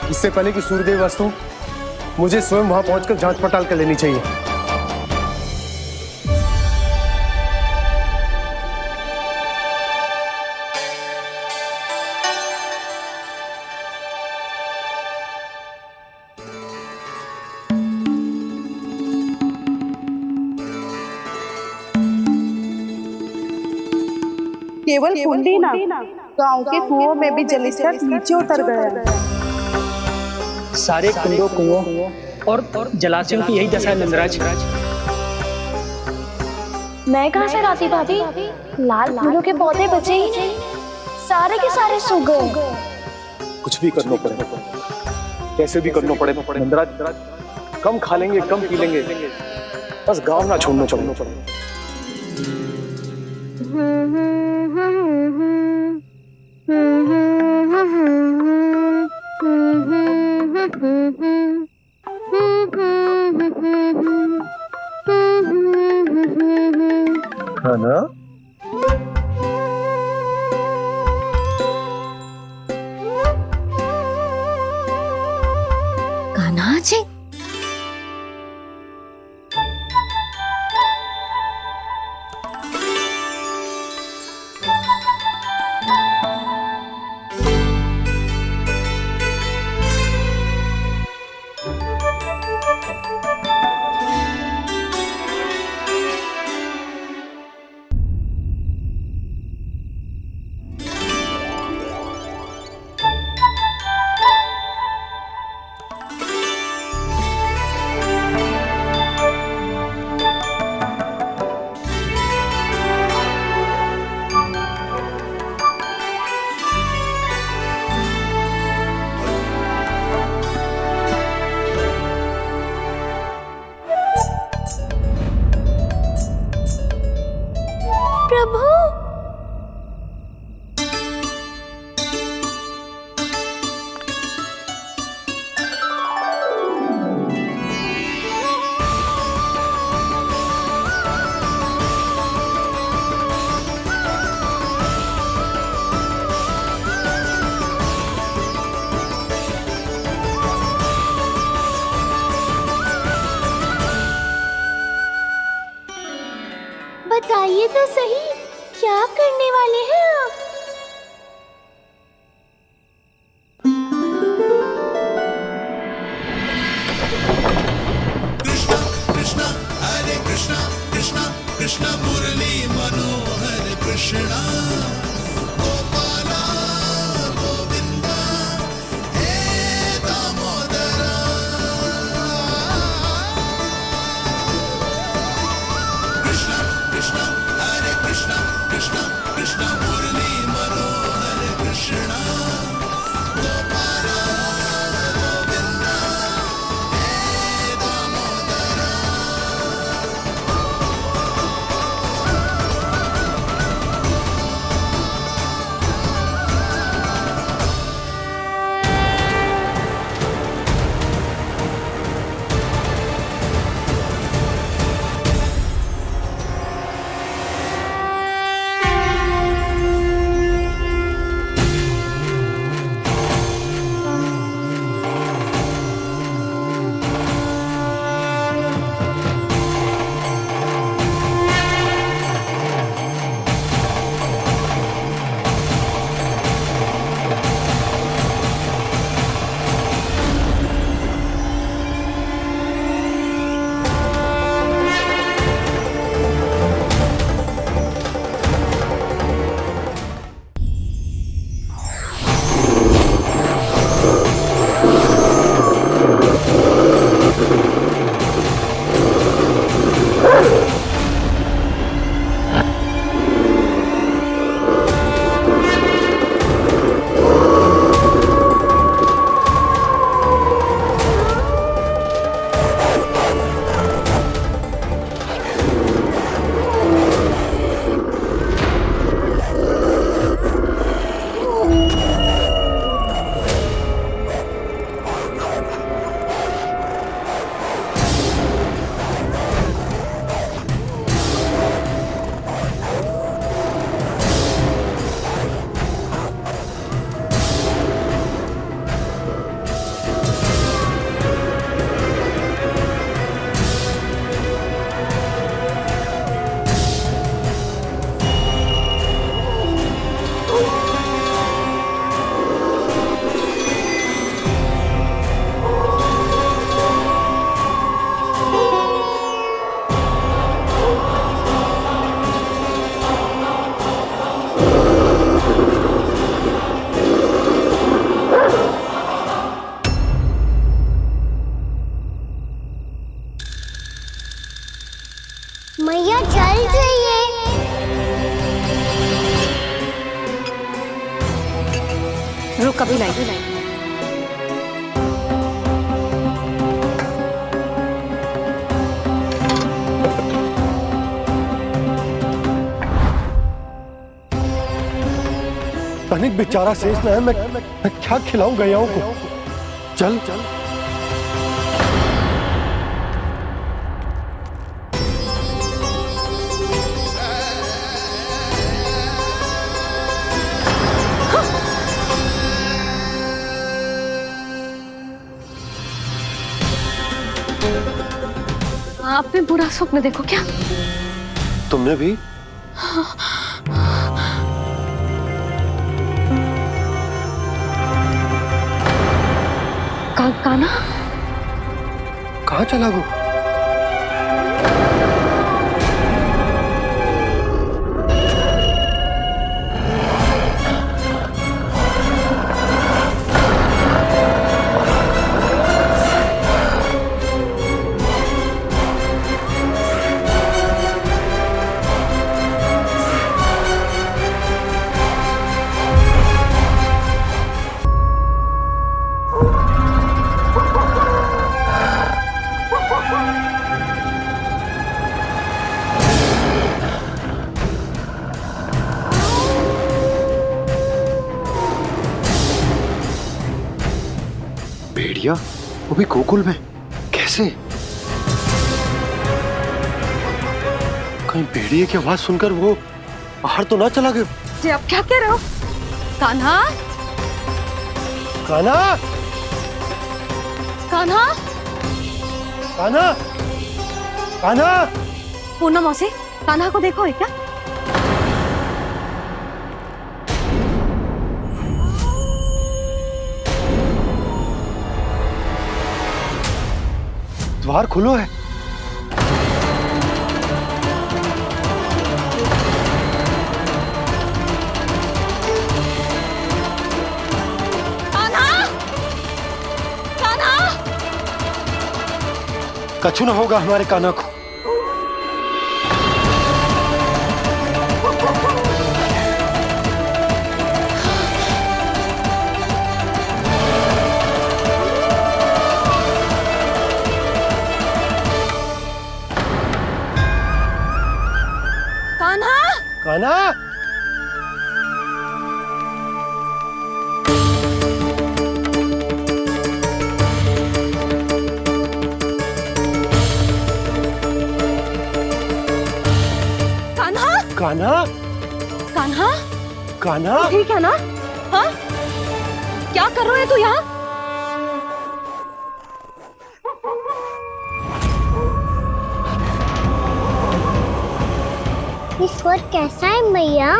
इससे पहले कि सूर्यदेव वस्तु, मुझे स्वयं वहां पहुंचकर जांच पड़ताल कर लेनी चाहिए। केवल कुंडी ना, गांव के कुओं में भी जलस्तर नीचे उतर गया। सारे कुंडों, कुओं और जलाशयों की यही दशा है नंदराज। मैं कहाँ से लाती भाभी? लाल फूलों के पौधे बचे ही नहीं। सारे के सारे सो गए। कुछ भी करना पड़ेगा, कैसे भी करना पड़ेगा। नंदराज, कम खा लेंगे, कम पी लेंगे, बस गांव ना छोड़ना पड़ेगा। है ना? कान्हा जी, प्रभु, बताइए तो सही, क्या करने वाले हैं आप? कृष्णा हरे कृष्णा कृष्णा कृष्णा मुरली मनोहर कृष्णा गोपाला गोविंदा हे दामोदरा। कृष्णा कृष्णा हरे कृष्णा कृष्णा कृष्णा मुरली मनोहर कृष्णा गोपाला गोविंदा हे दामोदरा। मैया जल जाइए। लोग कभी लाएंगे। तनिक बेचारा शेष न है, मैं क्या खिलाऊं गयाओं को। चल चल आपने बुरा स्वप्न देखो क्या? तुमने भी? काना कहाँ चला गो? भेड़िया, वो भी गोकुल में? कैसे? कहीं भेड़िए की आवाज सुनकर वो बाहर तो ना चला गया? जी आप क्या कह रहे हो? कान्हा, कान्हा, कान्हा, कान्हा, कान्हा। पूनम मौसी, कान्हा को देखो है क्या? द्वार खुलो है। कान्हा, कान्हा, कछु ना होगा हमारे कान्हा को। कान्हा, कान्हा, कान्हा, कान्हा, कान्हा। ठीक है ना? हाँ? क्या कर रहे हो तू यहाँ? ये स्वर कैसा है मैया?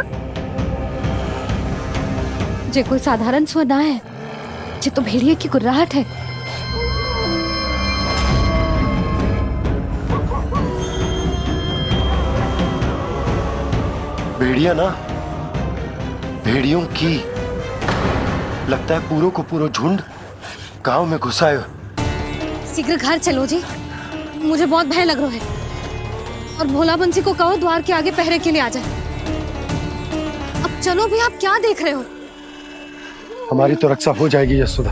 जे कोई साधारण स्वर ना है, जे तो भेड़िए की गुर्राहट है। भेड़िया ना, भेड़ियों की लगता है पूरो को पूरो झुंड गांव में घुसा है। शीघ्र घर चलो जी, मुझे बहुत भय लग रहा है। और भोला बंसी को कहो द्वार के आगे पहरे के लिए आ जाए। अब चलो भी, आप क्या देख रहे हो? हमारी तो रक्षा हो जाएगी यशोदा,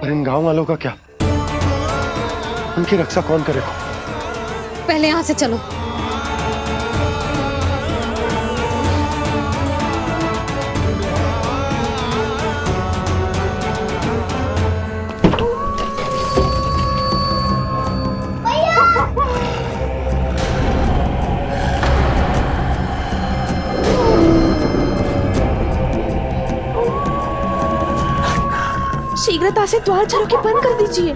पर इन गांव वालों का क्या? उनकी रक्षा कौन करेगा? पहले यहाँ से चलो। शीघ्रता से द्वार चलो के बंद कर दीजिए।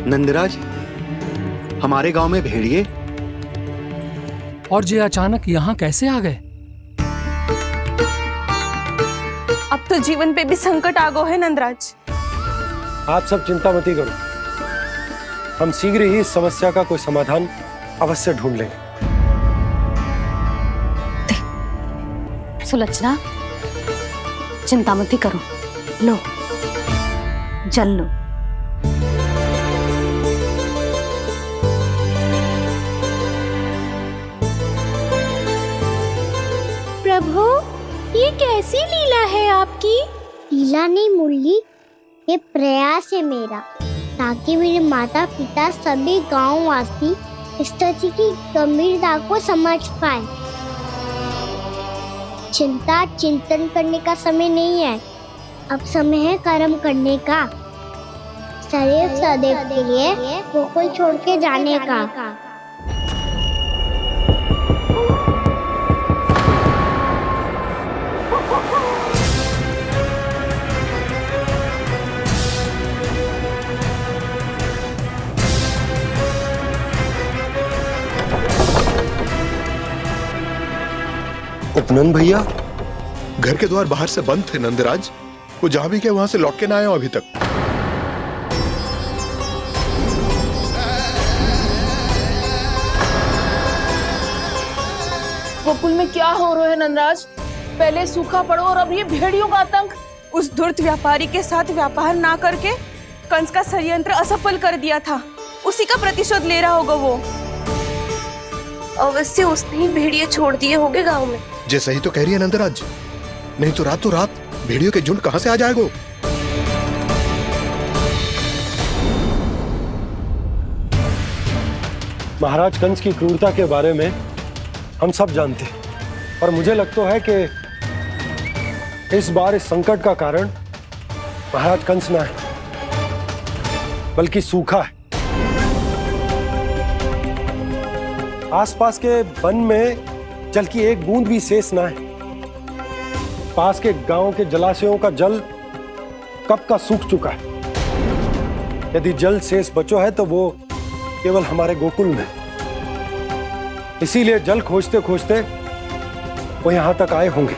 नंदराज, हमारे गांव में भेड़िए और ये अचानक यहाँ कैसे आ गए? अब तो जीवन पे भी संकट आ गो है नंदराज। आप सब चिंता मत करो, हम शीघ्र ही इस समस्या का कोई समाधान अवश्य ढूंढ लेंगे। सुलक्षणा, चिंता मत करो, लो जल लो। प्रभु, ये कैसी लीला है आपकी? लीला नहीं मुरली, ये प्रयास है मेरा, ताकि मेरे माता पिता सभी गांव वासी स्थिति की गंभीरता को समझ पाए। चिंता चिंतन करने का समय नहीं है, अब समय है कर्म करने का, सदैव सदैव के लिए गोकुल छोड़ के जाने का। उपनंद भैया, घर के द्वार बाहर से बंद थे नंदराज, वो जहां भी गए वहां से लौट के ना आए हो अभी तक। गोकुल में क्या हो रहा है नंदराज? पहले सूखा पड़ो और अब ये भेड़ियों का आतंक। उस धूर्त व्यापारी के साथ व्यापार ना करके कंस का षड्यंत्र असफल कर दिया था, उसी का प्रतिशोध ले रहा होगा वो। अवश्य उसने ही भेड़िए छोड़ दिए होंगे गांव में। जे सही तो कह रही है नंदराज, नहीं तो रात भेड़ियों के झुंड कहां से आ जाएगा? महाराज कंस की क्रूरता के बारे में हम सब जानते हैं, और मुझे लगता है कि इस बार इस संकट का कारण महाराज कंस ना है, बल्कि सूखा है। आसपास के वन में जल की एक बूंद भी शेष ना है। पास के गांव के जलाशयों का जल कब का सूख चुका है। यदि जल शेष बचो है तो वो केवल हमारे गोकुल में। इसीलिए जल खोजते खोजते वो यहां तक आए होंगे।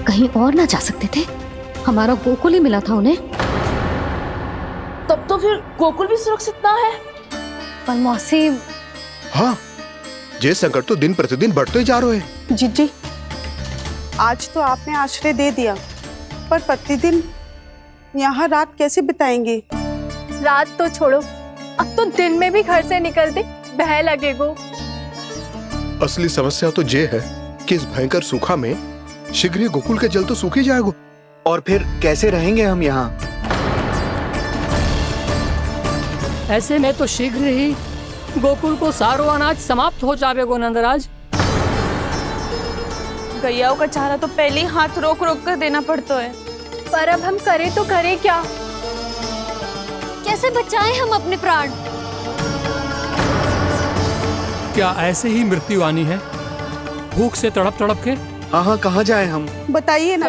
कहीं और ना जा सकते थे? हमारा गोकुल ही मिला था उन्हें। तब तो फिर गोकुल भी सुरक्षित ना है। पर मौसी, हाँ, ये संकट तो दिन प्रतिदिन बढ़ते जा रहे हैं। जीजी, आज तो आपने आश्रय दे दिया, पर प्रतिदिन यहाँ रात कैसे बिताएंगे? रात तो छोड़ो, अब तो दिन में भी घर से निकलते भय लगेगो। असली समस्या तो ये है कि इस भयंकर सूखा में शीघ्र ही गोकुल के जल तो सूख ही जाएगा। और फिर कैसे रहेंगे हम यहाँ? ऐसे में तो शीघ्र ही गोकुल को सारो अनाज समाप्त हो जाएगो नंदराज। गैयाओं का चारा तो पहले ही हाथ रोक रोक कर देना पड़ता है। पर अब हम करें तो करें क्या? कैसे बचाएं हम अपने प्राण? क्या ऐसे ही मृत्यु आनी है, भूख से तड़प तड़प के? हाँ, कहाँ जाएं हम? बताइए ना।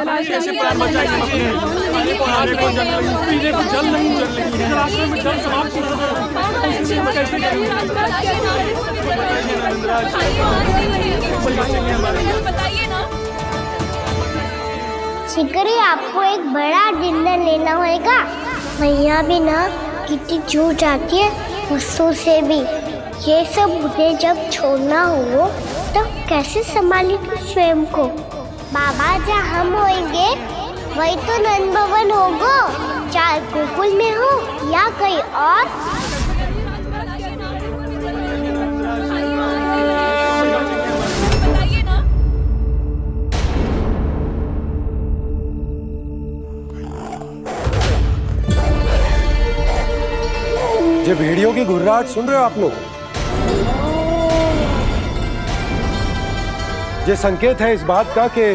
शीघ्र ही आपको एक बड़ा डिनर लेना होगा। मैया भी ना कितनी जूझ जाती है गुस्सों से भी। ये सब उन्हें जब छोड़ना हो तो कैसे संभाली तू स्वयं को? बाबा जहाँ हम होंगे वही तो नंद भवन होगा, चाहे गोकुल में हो या कहीं और। ये भेड़ियों की घुर्राहट सुन रहे हो आप लोग? ये संकेत है इस बात का कि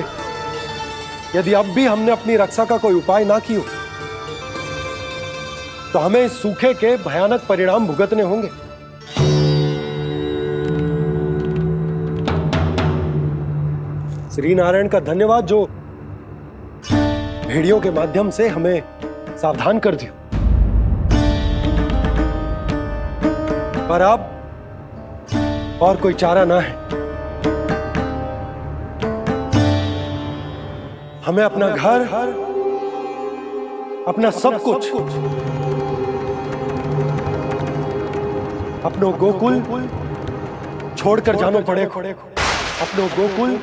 यदि अब भी हमने अपनी रक्षा का कोई उपाय ना किया तो हमें इस सूखे के भयानक परिणाम भुगतने होंगे। श्री नारायण का धन्यवाद जो भेड़ियों के माध्यम से हमें सावधान कर दिया, पर अब और कोई चारा ना है। हमें अपना घर, अपना सब कुछ, अपनो गोकुल छोड़कर जानो पड़े। अपनो गोकुल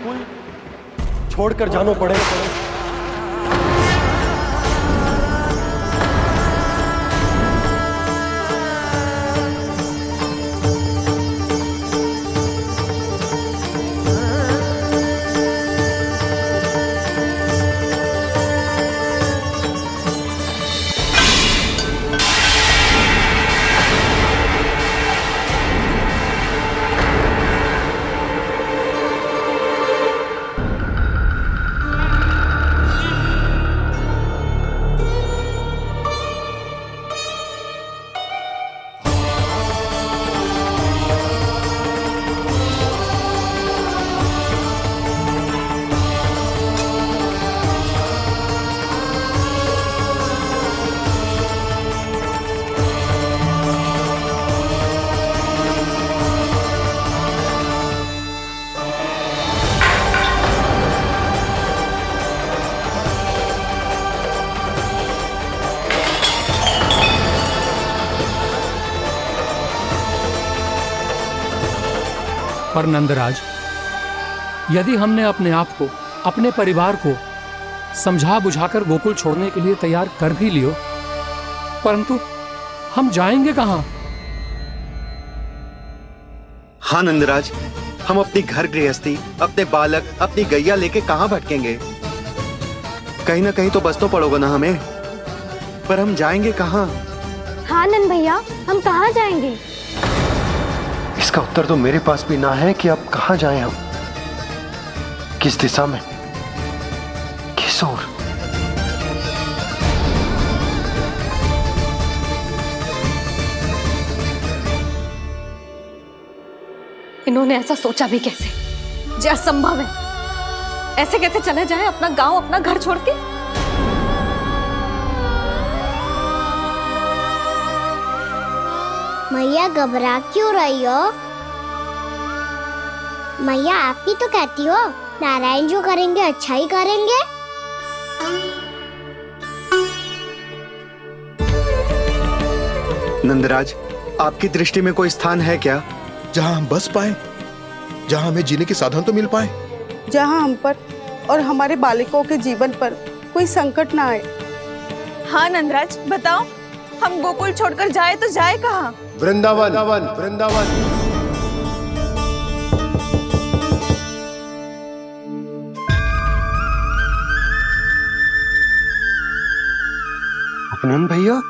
छोड़कर जानो पड़े। पर नंदराज, यदि हमने अपने आप को, अपने परिवार को समझा बुझाकर गोकुल छोड़ने के लिए तैयार कर भी लियो, परंतु हम जाएंगे कहां? हाँ नंदराज, हम अपनी घर गृहस्थी, अपने बालक, अपनी गैया लेके कहां भटकेंगे? कहीं ना कहीं तो बस तो पड़ोगे ना हमें, पर हम जाएंगे कहां? हाँ नंद भैया, हम कहाँ जाएंगे? इसका उत्तर तो मेरे पास भी ना है कि अब कहां जाएं हम, किस दिशा में, किस ओर। इन्होंने ऐसा सोचा भी कैसे, जो असंभव है। ऐसे कैसे चले जाए अपना गांव, अपना घर छोड़ के? मैया घबरा क्यों रही हो? मैया आप ही तो कहती हो नारायण जो करेंगे अच्छा ही करेंगे। नंदराज, आपकी दृष्टि में कोई स्थान है क्या जहां हम बस पाए, जहां हमें जीने के साधन तो मिल पाए, जहां हम पर और हमारे बालकों के जीवन पर कोई संकट ना आए? हाँ नंदराज, बताओ, हम गोकुल छोड़कर जाए तो जाए कहाँ? वृंदावन, वृंदावन। अपनन भैया,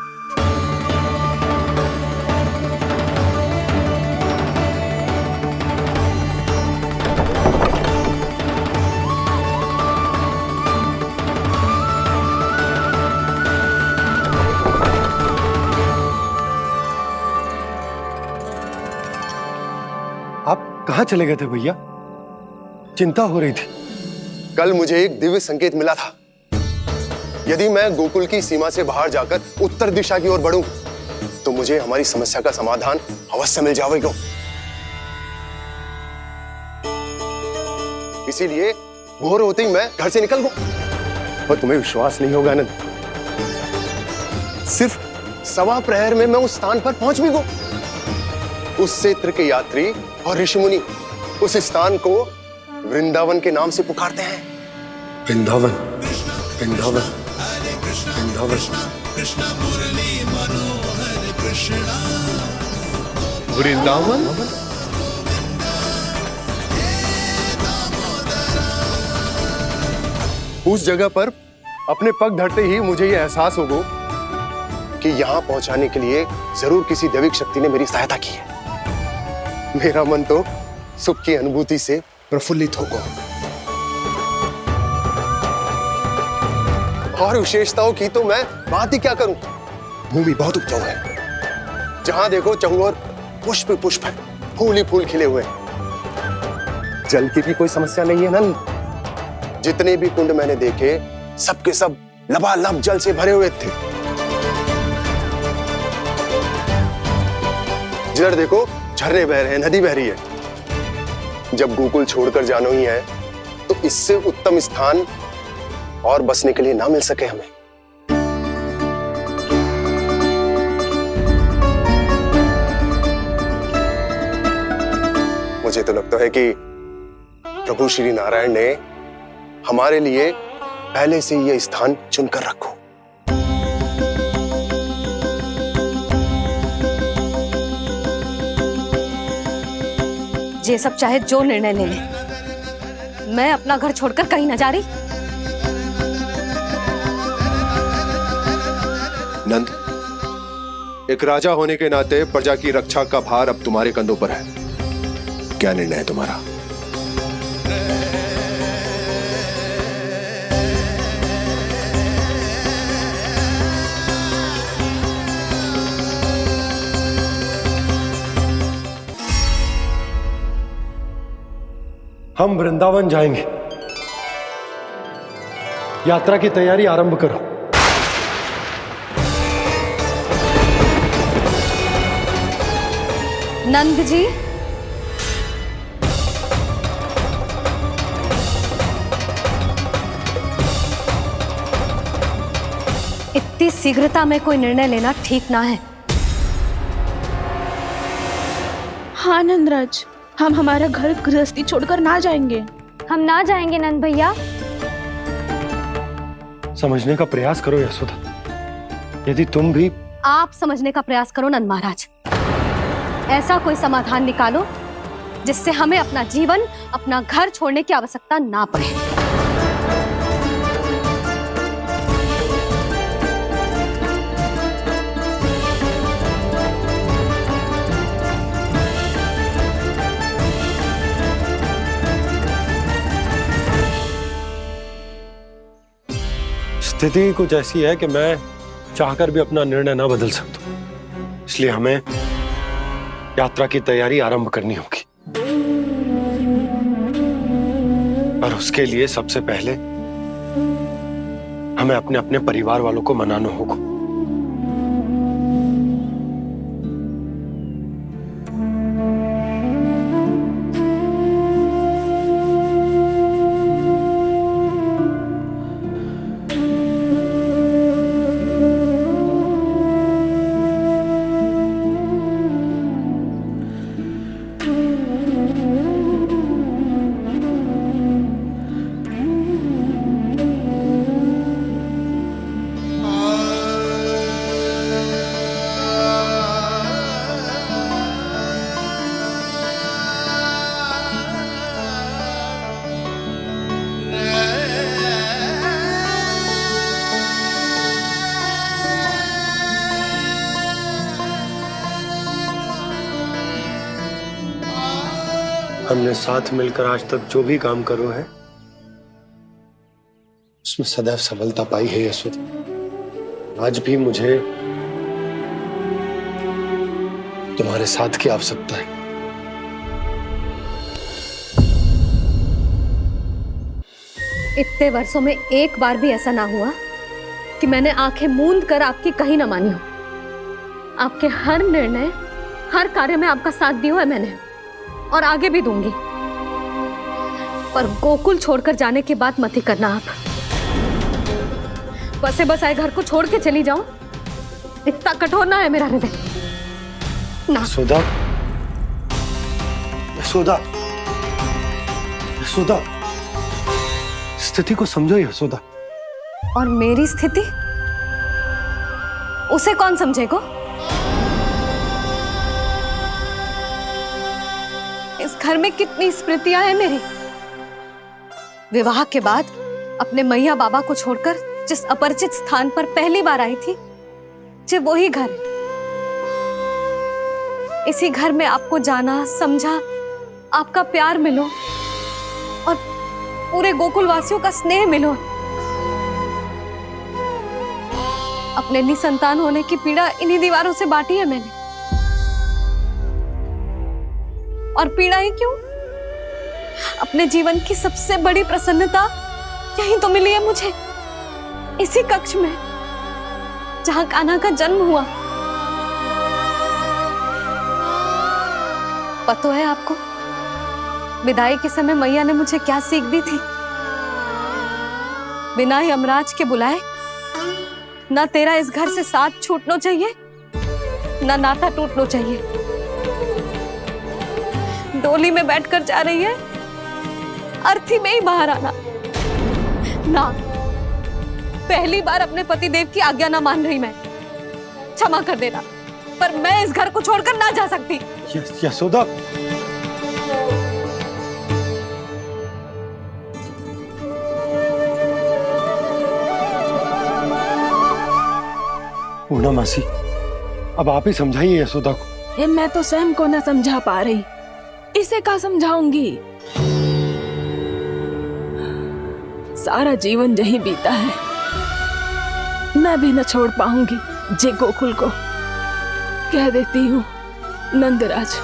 कहां चले गए थे भैया? चिंता हो रही थी। कल मुझे एक दिव्य संकेत मिला था। यदि मैं गोकुल की सीमा से बाहर जाकर उत्तर दिशा की ओर बढ़ूं, तो मुझे हमारी समस्या का समाधान अवश्य मिल जाएगा। इसीलिए भोर होते ही मैं घर से निकल गया। और तुम्हें विश्वास नहीं होगा आनंद, सिर्फ सवा प्रहर में मैं उस स्थान पर पहुंच भी गया। उस क्षेत्र के यात्री और ऋषिमुनि उस स्थान को वृंदावन के नाम से पुकारते हैं। वृंदावन, वृंदावन, वृंदावन। वृंदावन? उस जगह पर अपने पग धरते ही मुझे यह एहसास होगा कि यहां पहुंचाने के लिए जरूर किसी दैविक शक्ति ने मेरी सहायता की है। मेरा मन तो सुख की अनुभूति से प्रफुल्लित होगा। और विशेषताओं की तो मैं बात ही क्या करूं। भूमि बहुत उपजाऊ है, जहां देखो चहुओर पुष्प पुष्प है, फूल ही फूल खिले हुए हैं। जल की भी कोई समस्या नहीं है नंद। जितने भी कुंड मैंने देखे सबके सब लबालब जल से भरे हुए थे। जिधर देखो झरने बह रहे हैं, नदी बह रही है। जब गोकुल छोड़कर जाना ही है तो इससे उत्तम स्थान और बसने के लिए ना मिल सके हमें। मुझे तो लगता है कि प्रभु श्री नारायण ने हमारे लिए पहले से यह स्थान चुनकर रखो। ये सब चाहे जो निर्णय ले ले, मैं अपना घर छोड़कर कहीं न जा रही। नंद, एक राजा होने के नाते प्रजा की रक्षा का भार अब तुम्हारे कंधों पर है। क्या निर्णय है तुम्हारा? हम वृंदावन जाएंगे। यात्रा की तैयारी आरंभ करो। नंद जी, इतनी शीघ्रता में कोई निर्णय लेना ठीक ना है। हाँ नंदराज, हम हमारा घर गृहस्थी छोड़कर ना जाएंगे। हम ना जाएंगे नंद भैया। समझने का प्रयास करो यशोदा। यदि तुम भी आप समझने का प्रयास करो नंद महाराज। ऐसा कोई समाधान निकालो जिससे हमें अपना जीवन, अपना घर छोड़ने की आवश्यकता ना पड़े। स्थिति कुछ ऐसी है कि मैं चाहकर भी अपना निर्णय ना बदल सकता, इसलिए हमें यात्रा की तैयारी आरंभ करनी होगी। और उसके लिए सबसे पहले हमें अपने अपने परिवार वालों को मनाना होगा। हमने साथ मिलकर आज तक जो भी काम करो है उसमें सदैव सफलता पाई है यशोदा। आज भी मुझे तुम्हारे साथ की आवश्यकता है। इतने वर्षों में एक बार भी ऐसा ना हुआ कि मैंने आंखें मूंद कर आपकी कहीं ना मानी हो। आपके हर निर्णय, हर कार्य में आपका साथ दिया है मैंने, और आगे भी दूंगी। पर गोकुल छोड़कर जाने की बात मत ही करना आप। बसे बसाए घर को छोड़ के चली जाऊं, इतना कठोर ना है मेरा हृदय ना। यशोदा, यशोदा, यशोदा, स्थिति को समझो यशोदा। और मेरी स्थिति उसे कौन समझेगा? इस घर में कितनी स्मृतियां हैं मेरी। विवाह के बाद अपने मैया बाबा को छोड़कर जिस अपरिचित स्थान पर पहली बार आई थी, जो वही घर। इसी घर में आपको जाना, समझा, आपका प्यार मिलो और पूरे गोकुल वासियों का स्नेह मिलो। अपने निसंतान होने की पीड़ा इन्हीं दीवारों से बांटी है मैंने। और पीड़ा ही क्यों, अपने जीवन की सबसे बड़ी प्रसन्नता यही तो मिली है मुझे, इसी कक्ष में जहां कान्हा का जन्म हुआ। पता है आपको विदाई के समय मैया ने मुझे क्या सीख दी थी? बिना यमराज के बुलाए ना तेरा इस घर से साथ छूटना चाहिए, ना नाता टूटना चाहिए। डोली में बैठकर जा रही है, अर्थी में ही बाहर आना ना। पहली बार अपने पतिदेव की आज्ञा ना मान रही मैं, क्षमा कर देना, पर मैं इस घर को छोड़कर ना जा सकती। यशोदा, पूर्णा मासी, अब आप ही समझाइए यशोदा को। ये मैं तो स्वयं को न समझा पा रही, इसे क्या समझाऊंगी? सारा जीवन यही बीता है, मैं भी न छोड़ पाऊंगी जे गोकुल को। कह देती हूँ नंदराज।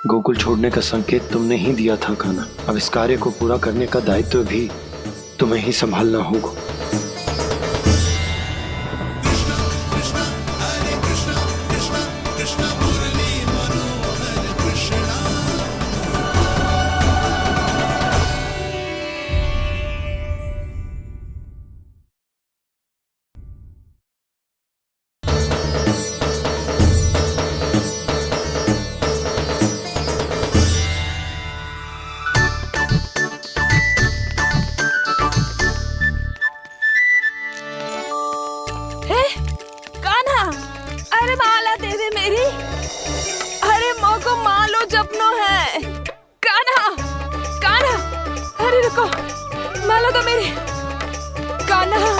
गोकुल छोड़ने का संकेत तुमने ही दिया था कान्हा। अब इस कार्य को पूरा करने का दायित्व भी तुम्हें ही संभालना होगा। माला तो मेरी कान्हा।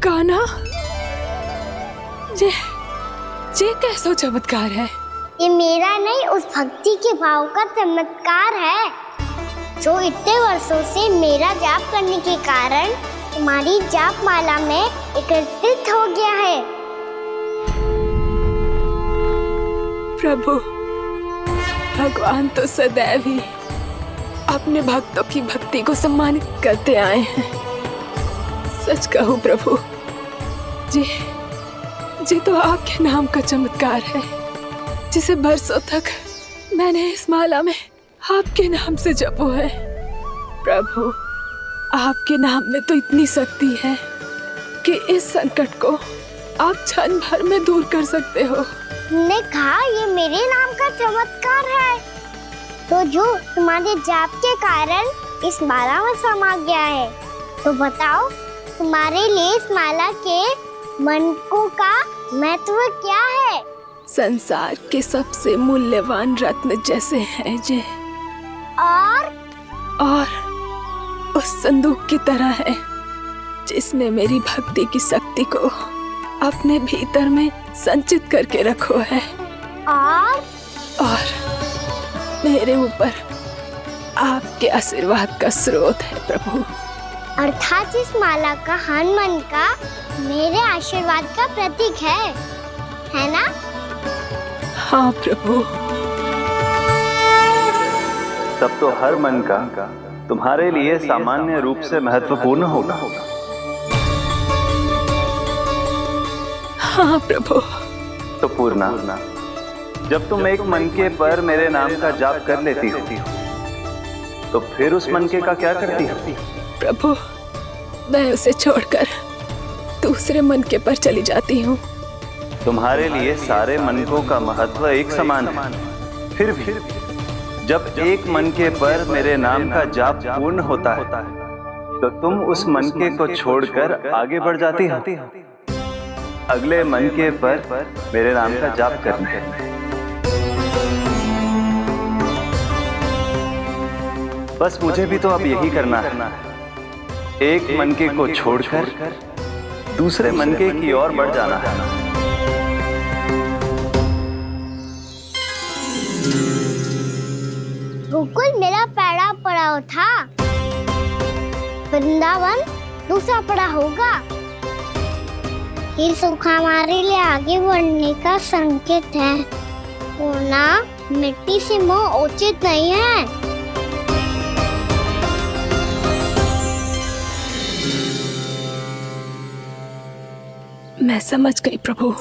कान्हा, ये कैसा चमत्कार है? ये मेरा नहीं, उस भक्ति के भाव का चमत्कार है जो इतने वर्षों से मेरा जाप करने के कारण तुम्हारी जाप माला में एकत्रित हो गया है। प्रभु, भगवान तो सदैव ही अपने भक्तों की भक्ति को सम्मानित करते आए हैं। सच कहूं प्रभु, जी तो आपके नाम का चमत्कार है, जिसे बरसों तक मैंने इस माला में आपके नाम से जपो है। प्रभु, आपके नाम में तो इतनी शक्ति है कि इस संकट को आप क्षण भर में दूर कर सकते हो। तुमने कहा ये मेरे नाम का चमत्कार है, तो जो तुम्हारे जाप के कारण इस माला में समा गया है, तो बताओ तुम्हारे लिए इस माला के मनकों का महत्व क्या है? संसार के सबसे मूल्यवान रत्न जैसे हैं जे, और उस संदूक की तरह है जिसने मेरी भक्ति की शक्ति को अपने भीतर में संचित करके रखो है। और मेरे ऊपर आपके आशीर्वाद का स्रोत है प्रभु। अर्थात इस माला का हनुमान का मेरे आशीर्वाद का प्रतीक है ना? हाँ प्रभु। तब तो हर मन का तुम्हारे लिए सामान्य रूप से महत्वपूर्ण होगा। हाँ प्रभु। तो पूर्णा, जब तुम एक मनके पर मेरे नाम का जाप कर लेती हो, तो फिर उस मनके का क्या करती हो? प्रभु, मैं उसे छोड़कर दूसरे मनके पर चली जाती हूँ। तुम्हारे लिए सारे मनकों का महत्व एक समान है, फिर भी जब एक मनके पर मेरे नाम का जाप पूर्ण होता है, तो तुम उस मनके को छोड़कर आगे बढ़ जाती हो। अगले मनके पर मेरे नाम का जाप करना है। बस मुझे भी तो अब यही करना है, एक मनके को छोड़कर दूसरे मनके की ओर बढ़ जाना है। गोकुल मेरा पहला पड़ाव था, वृंदावन दूसरा पड़ाव होगा। ये सुख हमारे लिए आगे बढ़ने का संकेत है, वरना मिट्टी से मोह उचित नहीं है। मैं समझ गई प्रभु।